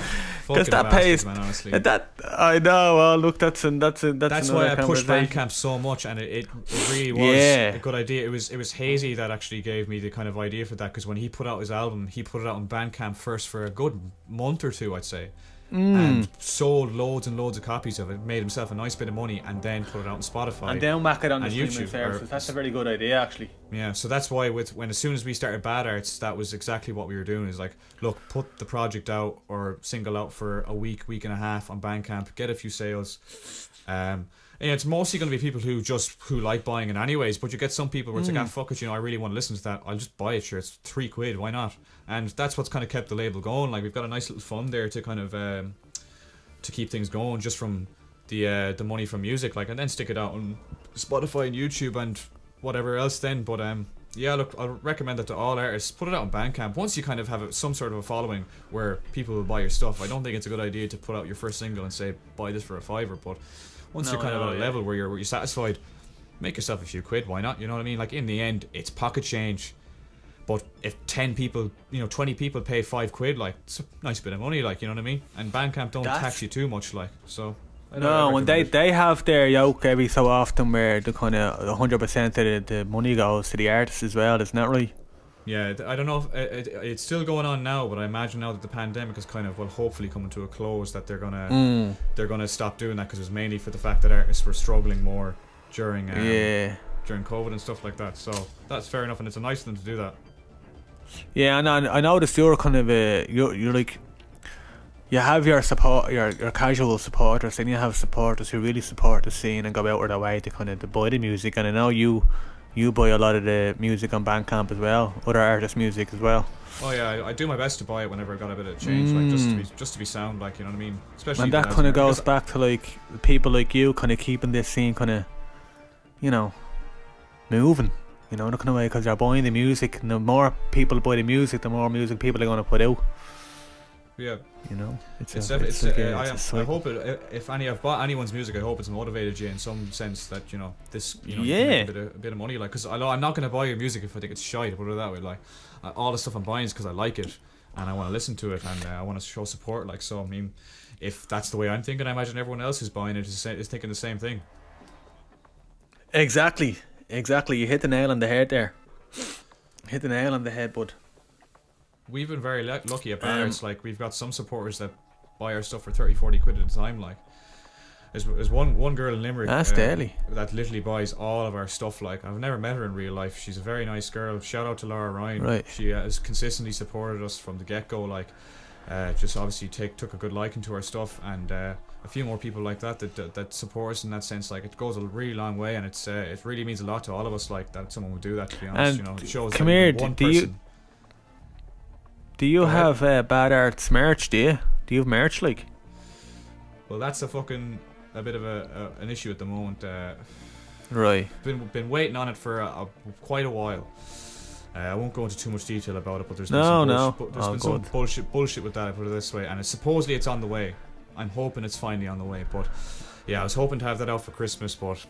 because that pays, man, honestly. That I know. Well, look, that's why I pushed Bandcamp so much, and it really was a good idea. It was Hazy that actually gave me the kind of idea for that, because when he put out his album, he put it out on Bandcamp first for a good month or two, I'd say. And sold loads and loads of copies of it, made himself a nice bit of money, and then put it out on Spotify and then back it on the streaming services. That's a very good idea, actually. Yeah, so that's why as soon as we started Bad Arts, that was exactly what we were doing. Is like, look, put the project out or single out for a week and a half on Bandcamp, get a few sales. And it's mostly going to be people who like buying it anyways, but you get some people where it's like, fuck it, I really want to listen to that, I'll just buy it, sure, it's 3 quid, why not? And that's what's kind of kept the label going. Like, we've got a nice little fund there to kind of to keep things going just from the money from music, like, and then stick it out on Spotify and YouTube and whatever else then. But yeah, look, I'll recommend that to all artists. Put it out on Bandcamp. Once you kind of have some sort of a following where people will buy your stuff, I don't think it's a good idea to put out your first single and say buy this for a $5. But once you're kind of at a level where you're satisfied, make yourself a few quid. Why not? You know what I mean? Like, in the end, it's pocket change. But if 10 people, 20 people pay £5, like, it's a nice bit of money, like, you know what I mean? And Bandcamp don't tax you too much, like, so. No, when they have their yoke every so often where the kind of 100% of the money goes to the artist as well, isn't that right? Yeah, I don't know if it's still going on now, but I imagine now that the pandemic is kind of, well, hopefully coming to a close, that they're gonna stop doing that, because it was mainly for the fact that artists were struggling more during COVID and stuff like that. So that's fair enough, and it's a nice thing to do that. Yeah, and I noticed you're kind of you're like, you have your support, your casual supporters, and you have supporters who really support the scene and go out of their way to kind of to buy the music. And I know you buy a lot of the music on Bandcamp as well, other artists' music as well. Oh yeah, I do my best to buy it whenever I got a bit of change, like just to be sound, like, you know what I mean. Especially, and that kind of goes back to like people like you, kind of keeping this scene kind of, moving. In a kind of way, because they're buying the music, and the more people buy the music, the more music people are going to put out. Yeah, I hope if I've bought anyone's music, I hope it's motivated you in some sense that this you make a bit of money, like, because I'm not going to buy your music if I think it's shite. Put it that way, like, all the stuff I'm buying is because I like it and I want to listen to it, and I want to show support, like. So I mean, if that's the way I'm thinking, I imagine everyone else who's buying it is thinking the same thing. Exactly, you hit the nail on the head there. Hit the nail on the head, bud. We've been very lucky at Barrett's. Like, we've got some supporters that buy our stuff for 30-40 quid at a time. Like, there's one girl in Limerick that literally buys all of our stuff. Like, I've never met her in real life. She's a very nice girl. Shout out to Laura Ryan. Right. She has consistently supported us from the get-go. Like, just obviously took a good liking to our stuff, and a few more people like that support us in that sense. Like, it goes a really long way, and it really means a lot to all of us, like, that someone would do that, to be honest. And it shows come here, one person. Do you have Bad Arts merch? Do you have merch, like? Well, that's a bit of an issue at the moment. Right. Been waiting on it for quite a while. I won't go into too much detail about it, but there's been some bullshit with that, I put it this way, and supposedly it's on the way. I'm hoping it's finally on the way, but yeah, I was hoping to have that out for Christmas, but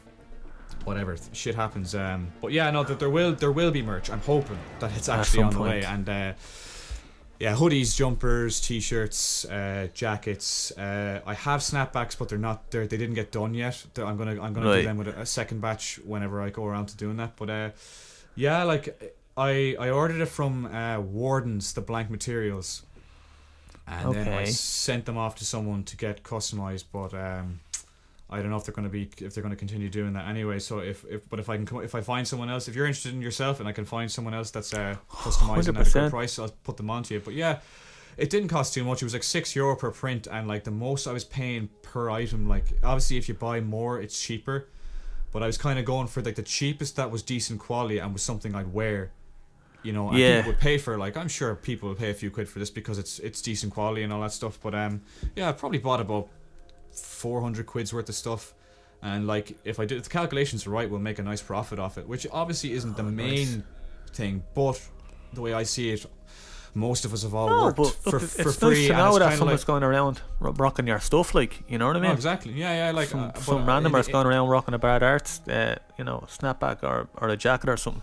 whatever, shit happens. But yeah, no, that there will be merch. I'm hoping that it's actually on the way, and yeah, hoodies, jumpers, t-shirts, jackets. I have snapbacks, but they didn't get done yet. I'm gonna do them with a second batch whenever I go around to doing that. But yeah, like, I ordered it from Warden's, the blank materials, and then I sent them off to someone to get customized. But I don't know if they're going to continue doing that anyway. So if I find someone else, if you're interested in yourself, and I can find someone else that's customizing at a good price, I'll put them onto you. But yeah, it didn't cost too much. It was like €6 per print, and like the most I was paying per item. Like, obviously, if you buy more, it's cheaper. But I was kind of going for like the cheapest that was decent quality and was something I'd wear. And people would pay for, like, I'm sure people will pay a few quid for this because it's decent quality and all that stuff. But yeah, I probably bought about 400 quid's worth of stuff, and like, if the calculations are right, we'll make a nice profit off it, which obviously isn't the main thing, but the way I see it, most of us have all worked for free. It's nice to know that someone's going around rocking your stuff, like, you know what I mean? Oh, exactly. Yeah, like some randomer's going around rocking a Bad Arts, snapback or a jacket or something.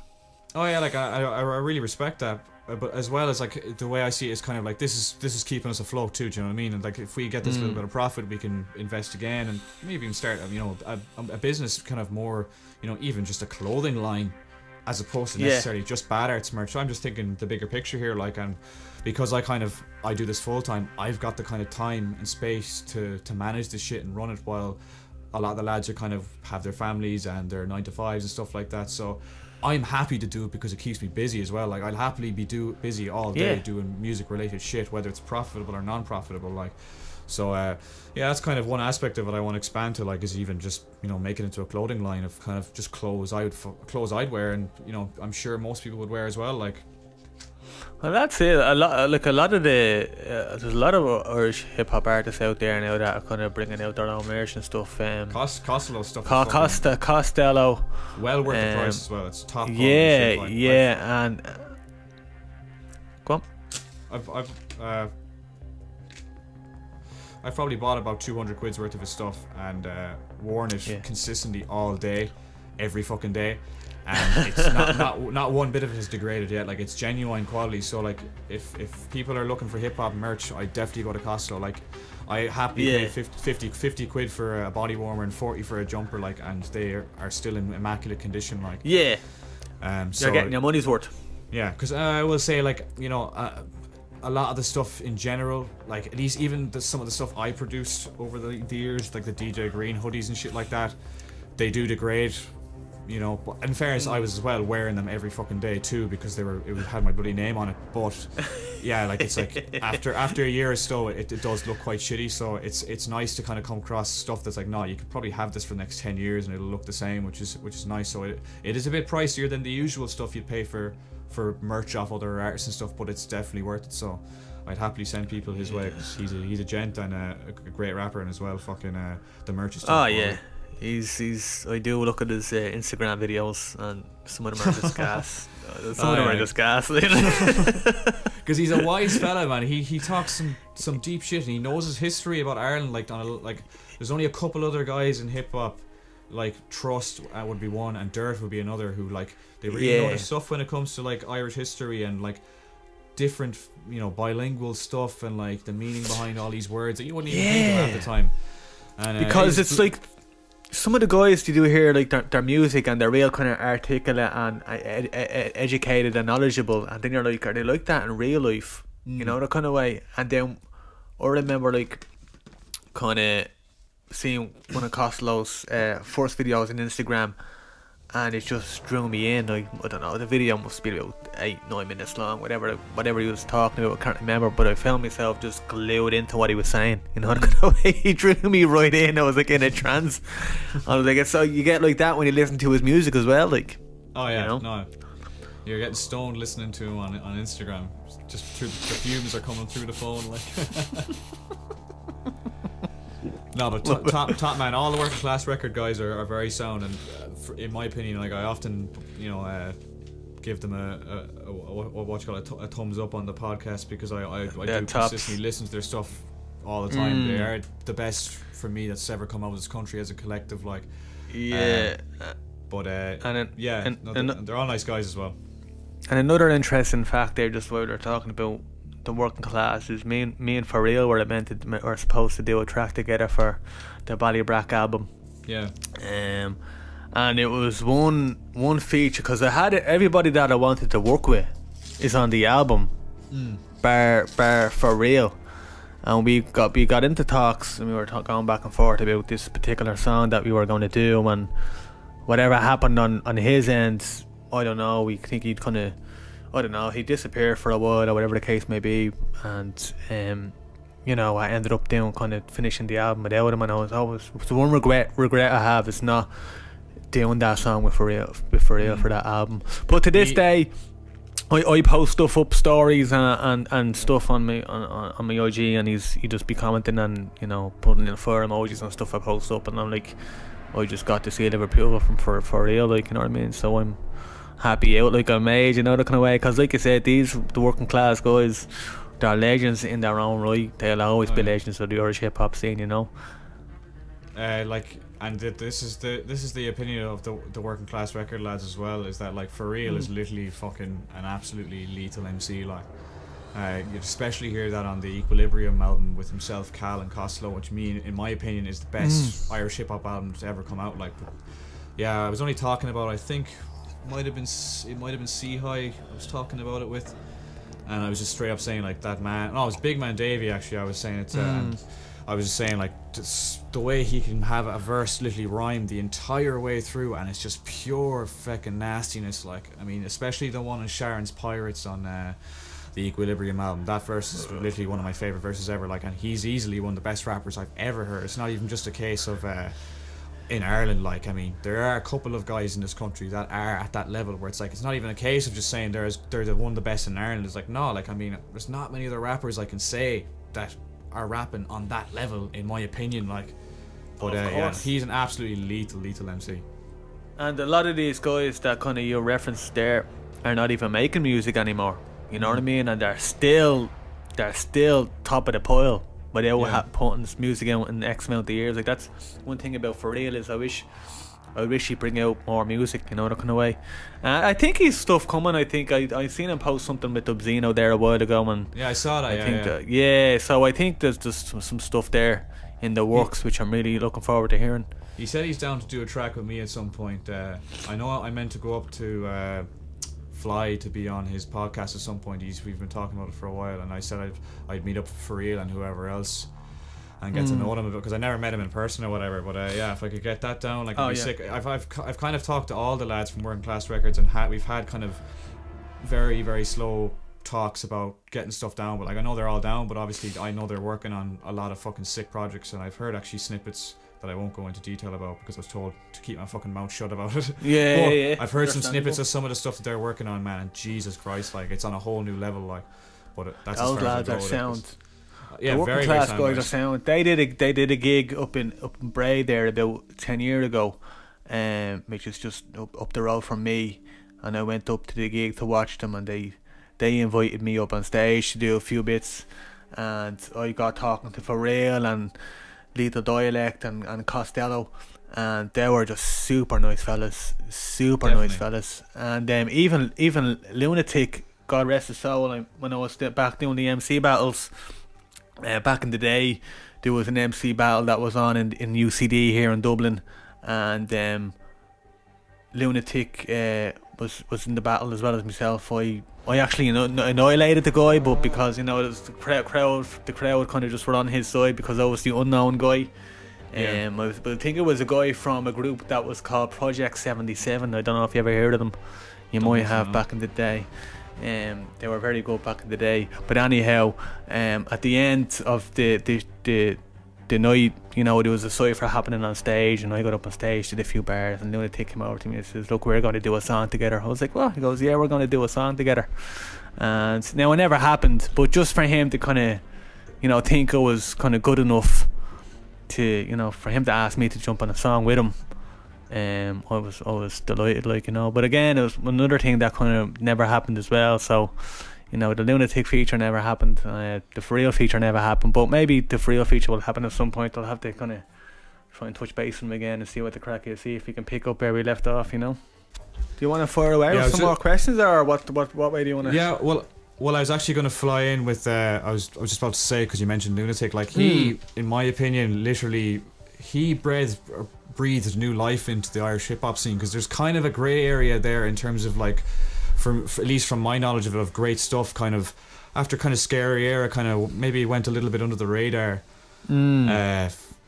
Oh yeah, like I really respect that, but as well as, like, the way I see it is kind of like this is keeping us afloat too. Do you know what I mean? And like, if we get this little bit of profit, we can invest again and maybe even start a business, kind of more, even just a clothing line, as opposed to necessarily just Bad Arts merch. So I'm just thinking the bigger picture here, like, and because I do this full time, I've got the kind of time and space to manage this shit and run it, while a lot of the lads are kind of have their families and their 9-to-5s and stuff like that. So I'm happy to do it because it keeps me busy as well. Like, I'll happily be busy all day doing music related shit, whether it's profitable or non-profitable. Like, so yeah, that's kind of one aspect of it I want to expand to, like, is even just make it into a clothing line of kind of just clothes I'd wear, and I'm sure most people would wear as well. Like, Well, that's it. A lot of the there's a lot of Irish hip hop artists out there now that are kind of bringing out their own merch and stuff. Costello stuff. Costello. Well worth the price as well. It's top. Yeah, and go on. I've probably bought about 200 quid's worth of his stuff and worn it consistently all day, every fucking day, and it's not one bit of it has degraded yet. Like, it's genuine quality. So like, if people are looking for hip hop merch, I definitely go to Costello. Like, I happily pay 50 quid for a body warmer and 40 for a jumper. Like, and they are still in immaculate condition. Like, so you're getting your money's worth. Yeah, because I will say, like, you know, a lot of the stuff in general, like at least even some of the stuff I produced over the years, like the DJ Green hoodies and shit like that, they do degrade, you know. But in fairness, I was as well wearing them every fucking day too, because it had my bloody name on it. But yeah, like, it's like after a year or so, it does look quite shitty. So it's nice to kind of come across stuff that's like, no, you could probably have this for the next 10 years and it'll look the same, which is nice. So it is a bit pricier than the usual stuff you'd pay for merch off other artists and stuff, but it's definitely worth it. So I'd happily send people his way, because he's a gent and a great rapper, and as well fucking the merch is he's I do look at his Instagram videos, and some of them are just gas. Some of them are just gas, because he's a wise fella, man. He talks some deep shit, and he knows his history about Ireland. Like, there's only a couple other guys in hip hop, like Trust would be one, and Dirt would be another, who, like, they really know their stuff when it comes to, like, Irish history and, like, different, you know, bilingual stuff, and, like, the meaning behind all these words that you wouldn't even think of at the time. And because it's like some of the guys you do hear, like, their music, and they're real kind of articulate and educated and knowledgeable, and then you're like, are they like that in real life? You know, that kind of way. And then I remember, like, kind of seeing one of Costello's first videos on Instagram, and it just drew me in. Like, I don't know, the video must be about 8-9 minutes long, whatever he was talking about, I can't remember, but I found myself just glued into what he was saying, you know. The way he drew me right in, I was like in a trance. I was like, so you get like that when you listen to his music as well, like. Oh yeah, you know? No, you're getting stoned listening to him on Instagram, just through the fumes are coming through the phone, like. No, but top man, all the working class record guys are very sound, and in my opinion, like, I often, you know, give them a thumbs up on the podcast, because I do consistently listen to their stuff all the time. They are the best for me that's ever come out of this country as a collective, like. They're all nice guys as well. And another interesting fact there, just while they're talking about the working class, is me and For Real were supposed to do a track together for the Ballybrack album. Yeah. And it was one feature, because I had everybody that I wanted to work with is on the album, bar For Real, and we got into talks, and we were going back and forth about this particular song that we were going to do, and whatever happened on his end, I don't know. We think he'd kind of, I don't know, he disappeared for a while or whatever the case may be, and you know, I ended up finishing the album without him, and it's the one regret I have is not doing that song with For Real for that album. But to this day, I post stuff up, stories and stuff on my IG, and he just be commenting and, you know, putting in fire emojis and stuff I post up, and I'm like, I just got to see Liverpool from For Real, like, you know what I mean? So I'm happy out, like, I'm made, you know, that kind of way, because like you said, the working class guys, they're legends in their own right. They'll always be legends of the Irish hip hop scene, you know. And this is the opinion of the working class record lads as well, is that, like, For Real is literally fucking an absolutely lethal MC. Like, you'd especially hear that on the Equilibrium album with himself, Cal, and Costello, which in my opinion is the best Irish hip hop album to ever come out. Like, yeah, I was only talking about, I think it might have been C High I was talking about it with, and I was just straight up saying, like, that man, no, it was Big Man Davey actually, I was saying it to, and I was just saying, like, the way he can have a verse literally rhyme the entire way through, and it's just pure fucking nastiness. Like, I mean, especially the one in Sharon's Pirates on the Equilibrium album. That verse is literally one of my favourite verses ever. Like, and he's easily one of the best rappers I've ever heard. It's not even just a case of in Ireland, like, I mean, there are a couple of guys in this country that are at that level where it's like, it's not even a case of just saying they're the one of the best in Ireland. It's like, no, like, I mean, there's not many other rappers I can say that are rapping on that level, in my opinion, like. But yeah, he's an absolutely lethal MC. And a lot of these guys that kind of you referenced there are not even making music anymore. You know what I mean? And they're still top of the pile. But they were putting this music out in X amount of years. Like, that's one thing about For Real, is I wish he'd bring out more music, you know, that kind of way. I think he's stuff coming. I think I seen him post something with Dubzino there a while ago, and yeah, I saw that. So I think there's just some stuff there in the works, which I'm really looking forward to hearing. He said he's down to do a track with me at some point. I know I meant to go up to Fly to be on his podcast at some point. We've been talking about it for a while, and I said I'd meet up For Real and whoever else and get to know them a bit, because I never met him in person or whatever. But yeah, if I could get that down, like, it'd be sick. I've kind of talked to all the lads from Working Class Records, and we've had kind of very, very slow talks about getting stuff down. But like, I know they're all down, but obviously I know they're working on a lot of fucking sick projects, and I've heard actually snippets that I won't go into detail about because I was told to keep my fucking mouth shut about it. Yeah. I've heard some snippets of some of the stuff that they're working on, man, and Jesus Christ, like, it's on a whole new level, like. But that's those as far lads as I are go sound. Yeah, the Working very, Class very guys are sound. They did a gig up in Bray there about 10 years ago, which is just up the road from me, and I went up to the gig to watch them, and they invited me up on stage to do a few bits, and I got talking to For Real and Lethal Dialect and Costello, and they were just super nice fellas, nice fellas. And even Lunatic, God rest his soul, when I was back doing the MC battles, back in the day, there was an MC battle that was on in UCD here in Dublin, and Lunatic was in the battle as well as myself. I actually annihilated the guy, but because, you know, it was the crowd kind of just were on his side, because I was the unknown guy. But I think it was a guy from a group that was called Project 77. I don't know if you ever heard of them. You might have back in the day. They were very good back in the day. But anyhow, at the end of the night, you know, there was a cypher happening on stage, and I got up on stage, did a few bars, and Lunatic came over to me and says, "Look, we're going to do a song together." I was like, "What?" He goes, "Yeah, we're going to do a song together." And now, it never happened, but just for him to kind of, you know, think I was kind of good enough to, you know, for him to ask me to jump on a song with him, I was delighted, like, you know. But again, it was another thing that kind of never happened as well. So, you know, the Lunatic feature never happened, the For Real feature never happened, but maybe the For Real feature will happen at some point. I'll have to kind of try and touch base with him again and see what the crack is, see if we can pick up where we left off, you know. Do you want to fire away with some more questions, or what way do you want to? Yeah, well, I was actually going to fly in with, I was just about to say, because you mentioned Lunatic, like, he, in my opinion, literally, he breathed new life into the Irish hip-hop scene, because there's kind of a grey area there in terms of, like, for at least from my knowledge of it, of great stuff, kind of after kind of Scary Era kind of maybe went a little bit under the radar.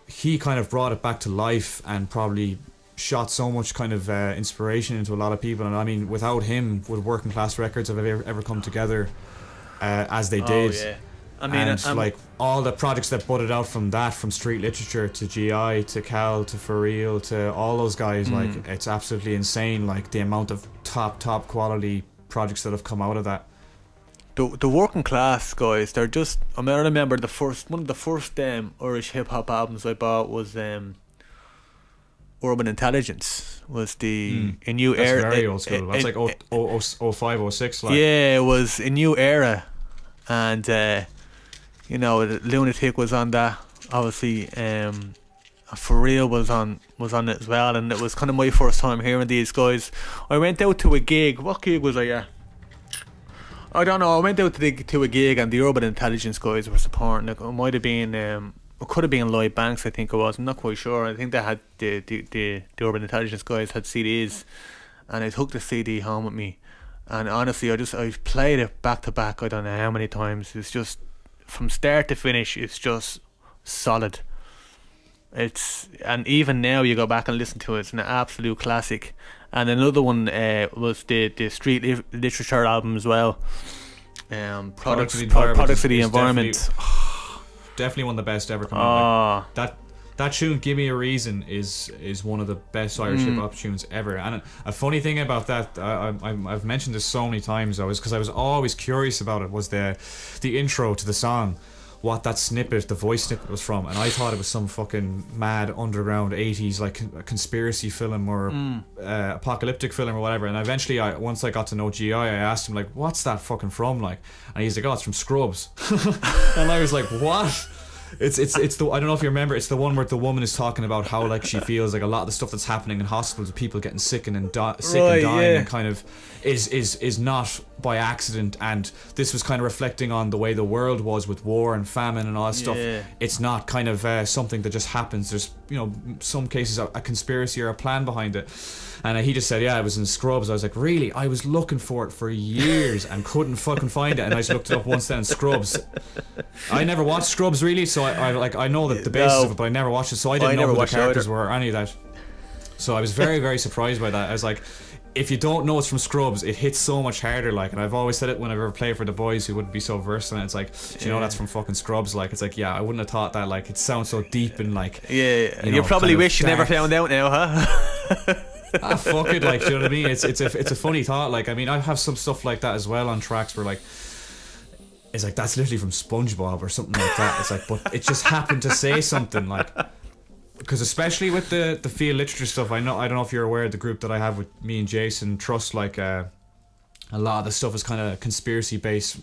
He kind of brought it back to life and probably shot so much kind of inspiration into a lot of people. And I mean, without him, would Working Class Records have ever come together as they did? Yeah. I mean, and like all the projects that budded out from that, from Street Literature to GI to Cal to For Real to all those guys, like, it's absolutely insane, like, the amount of top quality projects that have come out of that. The Working Class guys, they're just, I mean, I remember one of the first Irish hip hop albums I bought was Urban Intelligence, was the A New Era. That's very old school. That's like 05, 06, like. Yeah, it was A New Era, and you know, Lunatic was on that, obviously. For Real was on it as well, and it was kind of my first time hearing these guys. I went out to a gig. What gig was I at? I don't know. I went out to a gig, and the Urban Intelligence guys were supporting. It might have been, it could have been Lloyd Banks, I think it was. I'm not quite sure. I think they had the Urban Intelligence guys had CDs, and I took the CD home with me. And honestly, I played it back to back. I don't know how many times. It's just, from start to finish, it's just solid. And even now you go back and listen to it, it's an absolute classic. And another one was the Street Literature album as well. Products of the Environment. Definitely one of the best ever come out. Like, that tune, "Give Me a Reason," is one of the best Irish hip hop tunes ever. And a funny thing about that, I've mentioned this so many times, because I was always curious about it, was the intro to the song, what that snippet, the voice snippet, was from, and I thought it was some fucking mad underground 80s like a conspiracy film or apocalyptic film or whatever. And eventually, once I got to know GI, I asked him like, "What's that fucking from?" Like, and he's like, "Oh, it's from Scrubs." And I was like, "What?" It's the, I don't know if you remember, it's the one where the woman is talking about how like she feels like a lot of the stuff that's happening in hospitals with people getting sick and dying and kind of is not by accident, and this was kind of reflecting on the way the world was with war and famine and all that stuff. It's not kind of something that just happens. There's, you know, some cases a conspiracy or a plan behind it. And he just said, "Yeah, it was in Scrubs." I was like, "Really?" I was looking for it for years and couldn't fucking find it, and I just looked it up once then. Scrubs. I never watched Scrubs really, so I know the basis of it, but I never watched it, so I didn't know who the characters were or any of that. So I was very, very surprised by that. I was like, if you don't know it's from Scrubs, it hits so much harder. Like, and I've always said it whenever I play for the boys who wouldn't be so versed in it. It's like, do you know that's from fucking Scrubs? Like, it's like, yeah, I wouldn't have thought that. Like, it sounds so deep and like, you probably wish you never found out now, huh? Fuck it, like, do you know what I mean? It's a funny thought. Like, I mean, I have some stuff like that as well on tracks where like, it's like, that's literally from SpongeBob or something like that. It's like, but it just happened to say something, like, because especially with the field literature stuff, I don't know if you're aware of the group that I have with me and Jason Trust. Like, a lot of the stuff is kind of conspiracy based,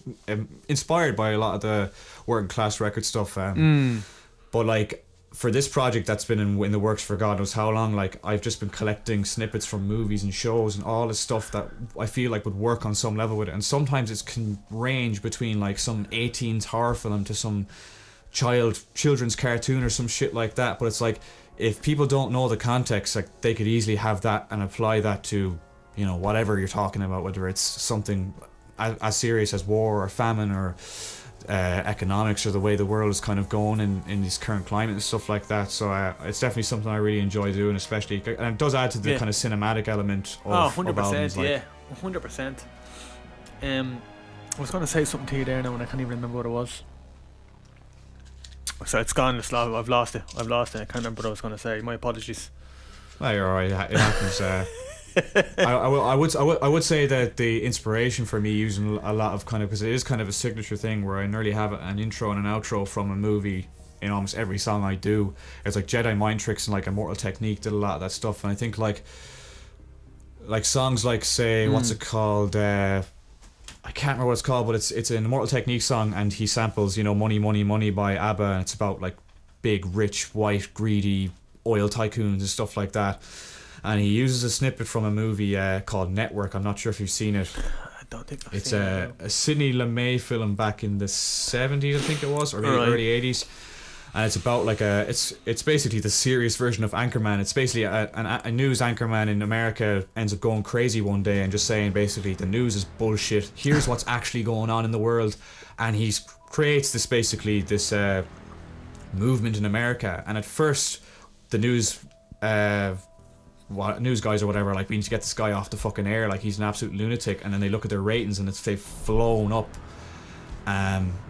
inspired by a lot of the working class record stuff. But like, for this project that's been in the works for God knows how long, like, I've just been collecting snippets from movies and shows and all this stuff that I feel like would work on some level with it. And sometimes it can range between like some 18s horror film to some children's cartoon or some shit like that. But it's like, if people don't know the context, like, they could easily have that and apply that to, you know, whatever you're talking about, whether it's something as serious as war or famine or economics or the way the world is kind of going in this current climate and stuff like that. So it's definitely something I really enjoy doing, especially, and it does add to the kind of cinematic element of 100%, albums, like. yeah, 100%. I was going to say something to you there now and I can't even remember what it was. So it's gone. I've lost it. I can't remember what I was going to say. My apologies. Oh, you're alright. It happens. I would say that the inspiration for me using a lot of kind of, because it is kind of a signature thing where I nearly have an intro and an outro from a movie in almost every song I do. It's like Jedi Mind Tricks and like Immortal Technique did a lot of that stuff, and I think like songs like, say, what's it called? I can't remember what it's called, but it's an Immortal Technique song, and he samples, you know, Money Money Money by ABBA, and it's about like big, rich, white, greedy oil tycoons and stuff like that. And he uses a snippet from a movie called Network. I'm not sure if you've seen it. I don't think I've it's seen it. It's a Sidney Lumet film back in the 70s, I think it was, or early 80s. And it's about like it's basically the serious version of Anchorman. It's basically a news anchorman in America ends up going crazy one day and just saying basically the news is bullshit. Here's what's actually going on in the world, and he creates this movement in America. And at first, the news guys or whatever, like, we need to get this guy off the fucking air, like, he's an absolute lunatic. And then they look at their ratings and they've flown up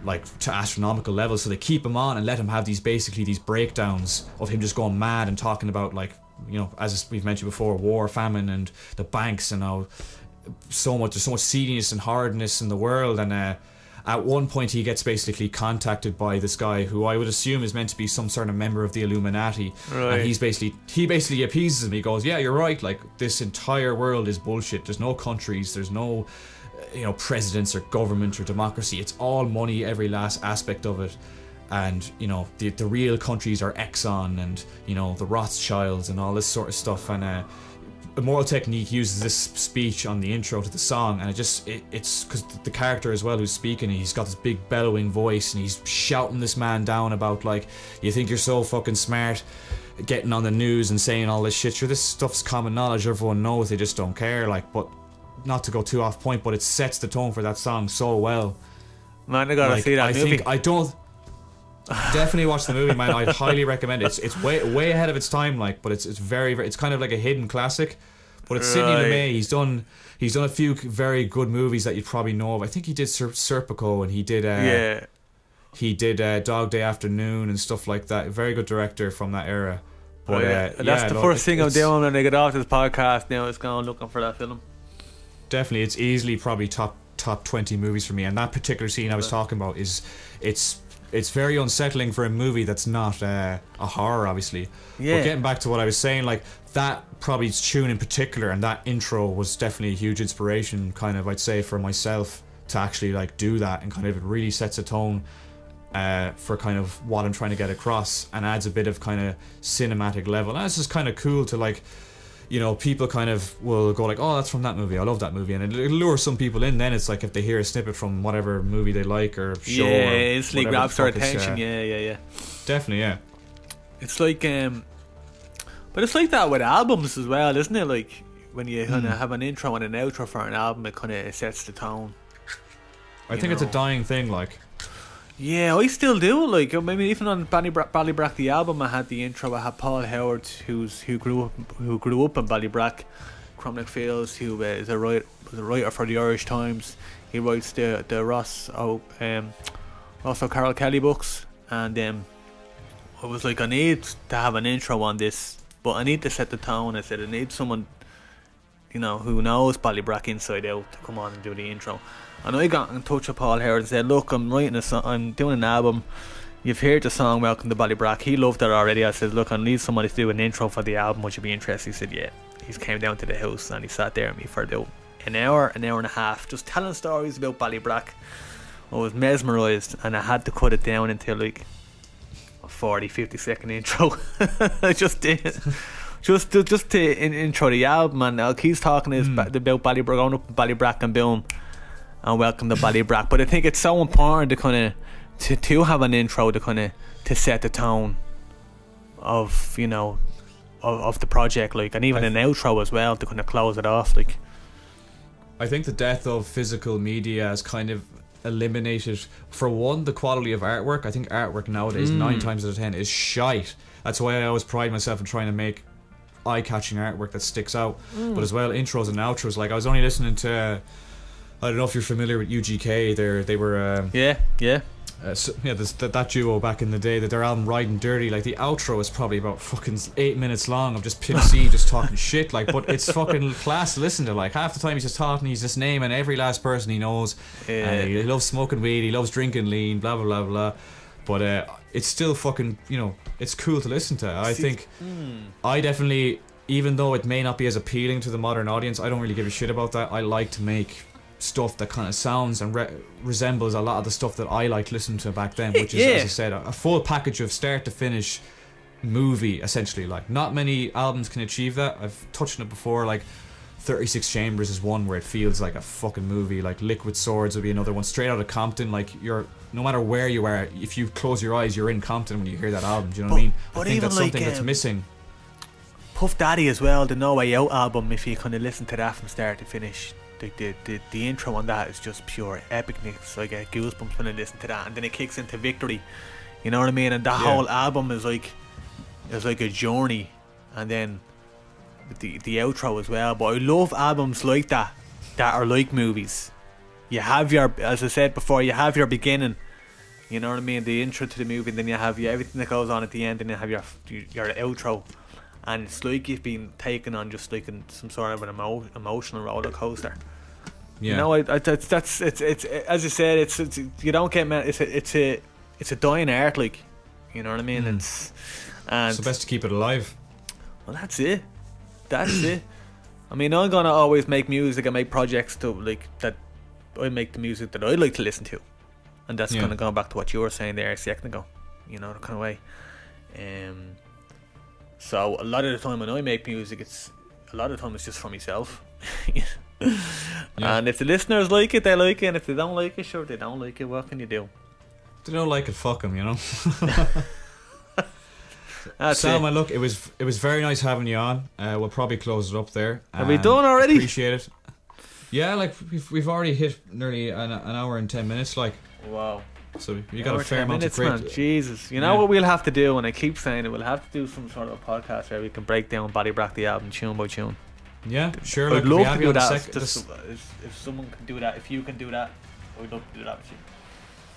like to astronomical levels, so they keep him on and let him have these breakdowns of him just going mad and talking about, like, you know, as we've mentioned before, war, famine, and the banks, and how there's so much seediness and hardness in the world. And at one point he gets basically contacted by this guy who I would assume is meant to be some sort of member of the Illuminati, right. And he basically appeases him. He goes, "Yeah, you're right, like, this entire world is bullshit. There's no countries, there's no, you know, presidents or government or democracy. It's all money, every last aspect of it. And, you know, the real countries are Exxon and, you know, the Rothschilds and all this sort of stuff." And Immortal Technique uses this speech on the intro to the song, and it's because the character as well who's speaking, he's got this big bellowing voice and he's shouting this man down about, like, you think you're so fucking smart getting on the news and saying all this shit. Sure, this stuff's common knowledge, everyone knows, they just don't care. Like, but not to go too off point, but it sets the tone for that song so well. Man, I gotta see that movie. Definitely watch the movie, man. I'd highly recommend it. It's way ahead of its time, like, but it's very, very, it's kind of like a hidden classic. But it's Sidney Lumet. He's done a few very good movies that you probably know of. I think he did Serpico, and he did He did Dog Day Afternoon and stuff like that. Very good director from that era. But that's the first thing I'm doing when I get off this podcast now, is going looking for that film. Definitely, it's easily probably top 20 movies for me. And that particular scene I was talking about it's very unsettling for a movie that's not a horror, obviously. Yeah. But getting back to what I was saying, like that probably tune in particular and that intro was definitely a huge inspiration, kind of, I'd say, for myself to actually like do that, and kind of it really sets a tone for kind of what I'm trying to get across, and adds a bit of kind of cinematic level. And it's just kind of cool to, like, you know, people kind of will go like, oh, that's from that movie, I love that movie, and it'll lure some people in. Then it's like if they hear a snippet from whatever movie they like or show, yeah, or instantly grabs their attention. Yeah. Definitely, yeah. It's like but it's like that with albums as well, isn't it? Like when you kind of have an intro and an outro for an album, it kind of sets the tone. I think it's a dying thing, like. Yeah, I still do it. Like, I mean, even on Ballybrack the album, I had the intro. I had Paul Howard, who grew up in Ballybrack, Cromlech Fields, who was a writer for the Irish Times. He writes the Ross O'Carroll Kelly books, and I was like, I need to have an intro on this, but I need to set the tone. I said, I need someone, you know, who knows Ballybrack inside out to come on and do the intro. And I got in touch with Paul Howard and said, look, I'm doing an album. You've heard the song Welcome to Ballybrack. He loved it already. I said, look, I need somebody to do an intro for the album. Would you be interested? He said, yeah. He came down to the house and he sat there with me for about an hour and a half, just telling stories about Ballybrack. I was mesmerised, and I had to cut it down into like a 40-50 second intro. I just did. Just to intro the album, and he's talking about Ballybrack, going up in Ballybrack and boom, and welcome to Ballybrack. But I think it's so important to kind of to have an intro to kind of to set the tone of, you know, of the project, like, and even an outro as well to kind of close it off. Like, I think the death of physical media has kind of eliminated, for one, the quality of artwork. I think artwork nowadays 9 times out of 10 is shite. That's why I always pride myself in trying to make eye-catching artwork that sticks out. But as well, intros and outros. Like, I was only listening to, I don't know if you're familiar with UGK. They were that duo back in the day, that their album Riding Dirty, like the outro is probably about fucking 8 minutes long of just Pimp C just talking shit, like, but it's fucking class to listen to. Like, half the time he's just talking, he's just naming every last person he knows. He loves smoking weed, he loves drinking lean, blah blah blah blah. But it's still fucking, you know, it's cool to listen to. I think I definitely, even though it may not be as appealing to the modern audience, I don't really give a shit about that. I like to make stuff that kind of sounds and resembles a lot of the stuff that I liked listening to back then, which is, as I said, a full package of start to finish movie, essentially. Like, not many albums can achieve that. I've touched on it before. Like, 36 Chambers is one where it feels like a fucking movie. Like, Liquid Swords would be another one. Straight out of Compton, like, you're, no matter where you are, if you close your eyes, you're in Compton when you hear that album. Do you know what I mean? I think that's something that's missing. Puff Daddy as well, the No Way Out album, if you kind of listen to that from start to finish, the intro on that is just pure epicness. I get goosebumps when I listen to that, and then it kicks into Victory, you know what I mean? And that whole album is like a journey, and then the outro as well. But I love albums like that are like movies. You have your, as I said before, you have your beginning, you know what I mean, the intro to the movie, and then you have everything that goes on at the end, and then you have your outro. And it's like you've been taken on just like in some sort of an emotional roller coaster. Yeah. You know, it's as you said, it's you don't get mad. It's a dying art, like, you know what I mean. It's the best to keep it alive. Well, that's it. That's it. I mean, I'm gonna always make music and make projects to, like, that. I make the music that I like to listen to, and that's kind of going back to what you were saying there a second ago. You know, the kind of way. So a lot of the time when I make music, it's just for myself. And if the listeners like it, they like it, and if they don't like it, sure, they don't like it. What can you do? If they don't like it, fuck them, you know. Salma, look, it was very nice having you on. We'll probably close it up there. Have we done already? Appreciate it. Yeah, like we've already hit nearly an hour and 10 minutes. Like, wow. So you got a fair amount of great. Man. Jesus, you know what we'll have to do, and I keep saying it, we'll have to do some sort of a podcast where we can break down Ballybrack the album tune by tune. Yeah, sure. I'd love to do that. If someone can do that, if you can do that, I'd love to do that with you.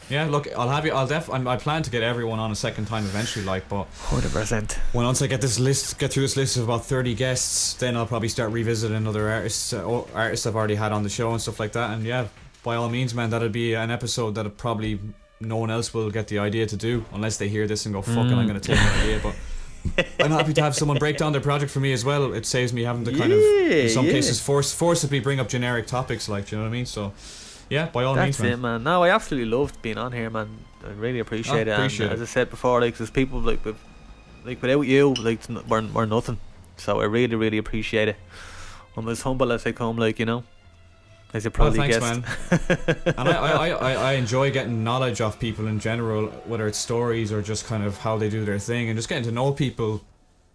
Yeah, look, I'll have you. I plan to get everyone on a second time eventually, like, but 100%. once I get through this list of about 30 guests, then I'll probably start revisiting other artists I've already had on the show and stuff like that. And yeah, by all means, man, that'll be an episode that probably no one else will get the idea to do unless they hear this and go, fucking, I'm gonna take an idea. But I'm happy to have someone break down their project for me as well. It saves me having to kind of, in some cases, forcibly bring up generic topics, like, do you know what I mean? So yeah, by all means, man. That's it, man. No, I absolutely loved being on here, man. I really appreciate it. And as I said before, like, there's people like without you, like, we're nothing. So I really, really appreciate it. I'm as humble as I come, like, you know, as you probably guessed. Man. And I enjoy getting knowledge off people in general, whether it's stories or just kind of how they do their thing, and just getting to know people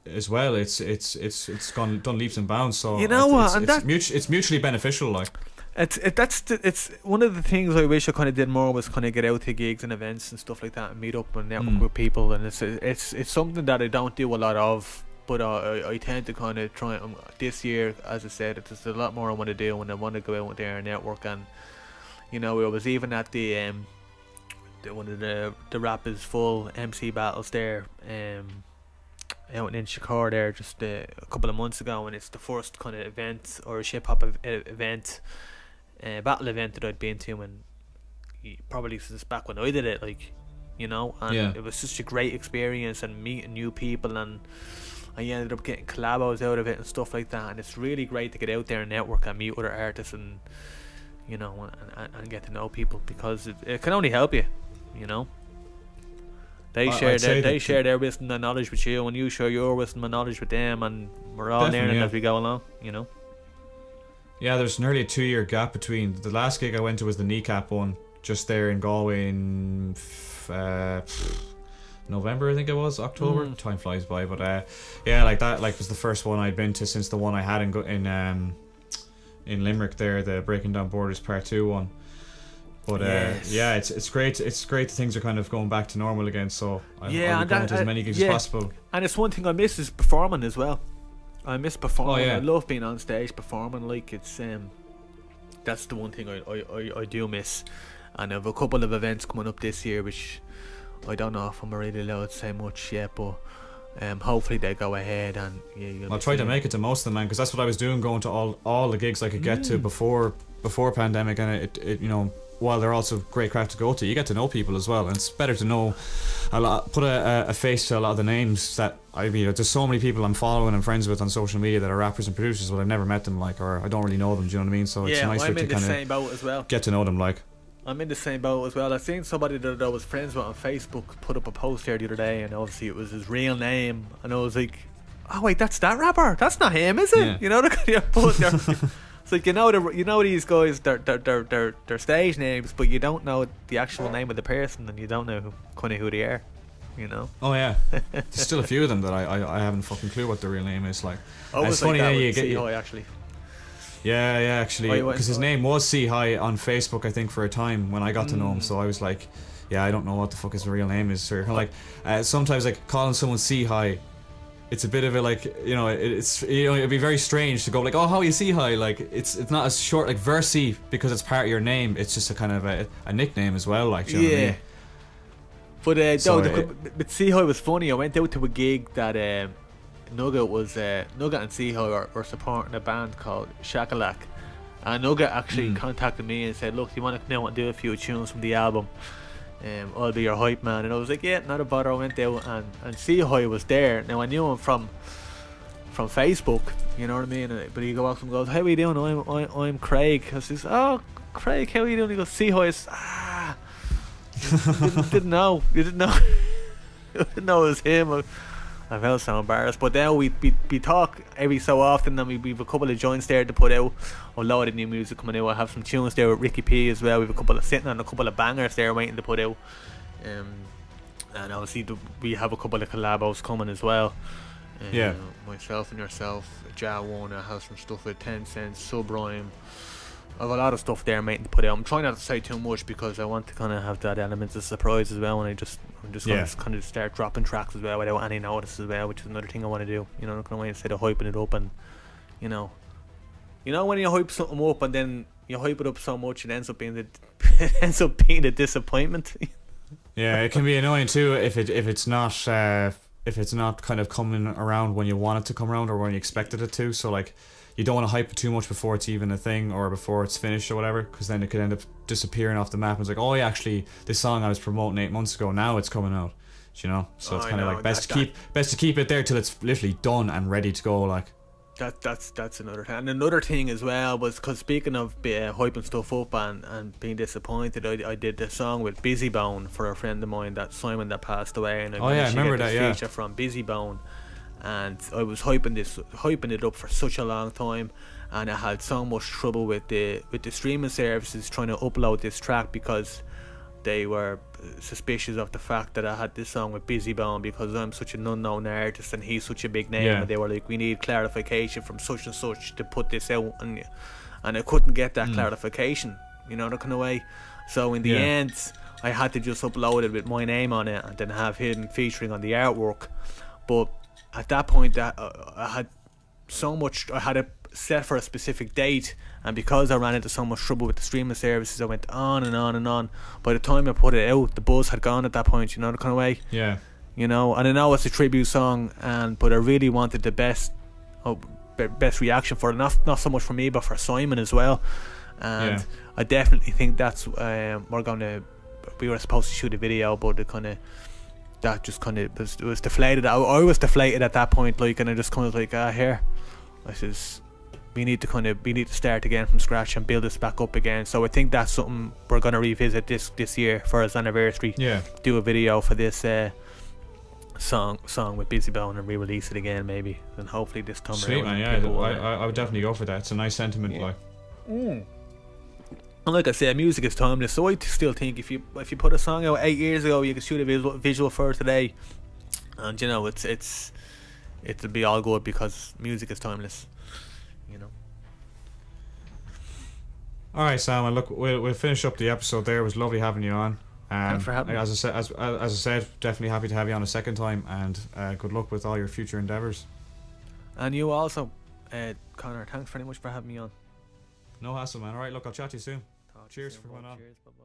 as well. It's done leaps and bounds. So you know what, and it's mutually beneficial, like. It's one of the things I wish I kind of did more was kind of get out to gigs and events and stuff like that and meet up and network with people, and it's something that I don't do a lot of, but I tend to kind of try. This year, as I said, there's a lot more I want to do, and I want to go out there and network. And you know, I was even at the one of the Rappers Full MC battles there, out in Chicago there just a couple of months ago, and it's the first kind of event or hip hop event. Battle event that I'd been to, and probably since back when I did it, like, you know, and it was such a great experience and meeting new people, and I ended up getting collabos out of it and stuff like that, and it's really great to get out there and network and meet other artists, and you know, and get to know people, because it can only help you, you know. They share their wisdom and knowledge with you, and you share your wisdom and knowledge with them, and we're all learning as we go along, you know. Yeah, there's nearly a 2-year gap between. The last gig I went to was the Kneecap one, just there in Galway in November, I think it was, October. Time flies by, but yeah, like that, like was the first one I'd been to since the one I had in Limerick there, the Breaking Down Borders Part 2 one. But yeah, it's great. It's great that things are kind of going back to normal again. So I'll be going to as many gigs as possible. And it's one thing I miss is performing as well. I miss performing. I love being on stage performing. Like, it's that's the one thing I do miss. And I have a couple of events coming up this year, which I don't know if I'm really allowed to say much yet, but hopefully they go ahead, and I'll try to make it to most of them, man, because that's what I was doing, going to all the gigs I could get to before pandemic, and it you know, while they're also great craft to go to, you get to know people as well, and it's better to know put a face to a lot of the names that there's so many people I'm following and friends with on social media that are rappers and producers, but I've never met them, like, or I don't really know them, do you know what I mean? So it's nicer to kind of get to know them, like. I'm in the same boat as well. I seen somebody that I was friends with on Facebook put up a post there the other day, and obviously it was his real name, and I was like, oh wait, that's that rapper, that's not him, is it? Yeah. You know, the kind of post there. It's like, you know these guys, they're stage names, but you don't know the actual name of the person, and you don't know who they are, you know. Oh yeah, there's still a few of them that I haven't fucking clue what their real name is, like. Oh, it's funny that you get actually. Yeah, actually, because his name was C High on Facebook, I think, for a time when I got to know him. So I was like, yeah, I don't know what the fuck his real name is. Or like, sometimes like calling someone C High, it's a bit of a, like, you know, it's, you know, it'd be very strange to go like, oh, how are you C High? Like, it's not as short like Versey because it's part of your name. It's just a kind of a nickname as well, like, do you know what I mean? But but C High was funny. I went out to a gig that Nugget and C High were supporting a band called Shakalak, and Nugget actually contacted me and said, look, do you want to come out and do a few tunes from the album? I'll be your hype man. And I was like, yeah, not a bother. I went out, and C High was there. Now I knew him from Facebook, you know what I mean? But he goes up and goes, how are you doing? I'm Craig. I says, oh, Craig, how are you doing? He goes, C High. Didn't know. You didn't know. I didn't know it was him. I felt so embarrassed, but now we talk every so often, and we've a couple of joints there to put out. A lot of new music coming out. I have some tunes there with Ricky P as well. We've sitting on a couple of bangers there waiting to put out. And obviously we have a couple of collabos coming as well. Yeah. Myself and yourself, Ja Warner has some stuff with 10 Cents, Subrime. I have a lot of stuff there waiting to put out. I'm trying not to say too much because I want to kind of have that element of surprise as well, and I'm just going to kind of start dropping tracks as well without any notice as well, which is another thing I want to do. You know, I'm not going to instead of hyping it up, and you know when you hype something up and then you hype it up so much, it ends up being it ends up being a disappointment. Yeah, it can be annoying too if it's not kind of coming around when you want it to come around or when you expected it to. So like, you don't want to hype it too much before it's even a thing or before it's finished or whatever, because then it could end up disappearing off the map. And it's like, oh yeah, actually this song I was promoting 8 months ago, now it's coming out, you know. So it's kind of like best to keep it there till it's literally done and ready to go. Like that's another thing. And another thing as well was, because speaking of hyping stuff up and being disappointed, I did the song with Busy Bone for a friend of mine, that Simon that passed away, and I remember that, yeah, feature from Busy Bone. And I was hyping it up for such a long time, and I had so much trouble with the streaming services trying to upload this track, because they were suspicious of the fact that I had this song with Busy Bone, because I'm such an unknown artist and he's such a big name, and they were like, we need clarification from such and such to put this out, and I couldn't get that clarification, you know, that kind of way. So in the end, I had to just upload it with my name on it and then have hidden featuring on the artwork. But at that point, that I had so much, I had it set for a specific date, and because I ran into so much trouble with the streaming services, I went on and on and on. By the time I put it out, the buzz had gone at that point, you know, the kind of way. Yeah. You know, and I know it's a tribute song, but I really wanted the best reaction for it, not so much for me, but for Simon as well. And I definitely think that's we were supposed to shoot a video, but that just kind of was deflated. I was deflated at that point, like, and I just kind of like, here, I says, we need to start again from scratch and build this back up again. So I think that's something we're gonna revisit this year for his anniversary. Yeah, do a video for this song with Busy Bone and re-release it again, maybe, and hopefully this time sweet around. Man, yeah, I would definitely go for that. It's a nice sentiment, like. And like I said, music is timeless, so I still think if you put a song out 8 years ago, you can shoot a visual for it today, and you know, it'll be all good, because music is timeless, you know. Alright, Sam, look, we'll finish up the episode there. It was lovely having you on. Thanks for having me. As I said, definitely happy to have you on a second time, and good luck with all your future endeavours. And you also, Connor, thanks very much for having me on. No hassle, man. Alright, look, I'll chat to you soon. Cheers for coming on. Cheers, bye-bye.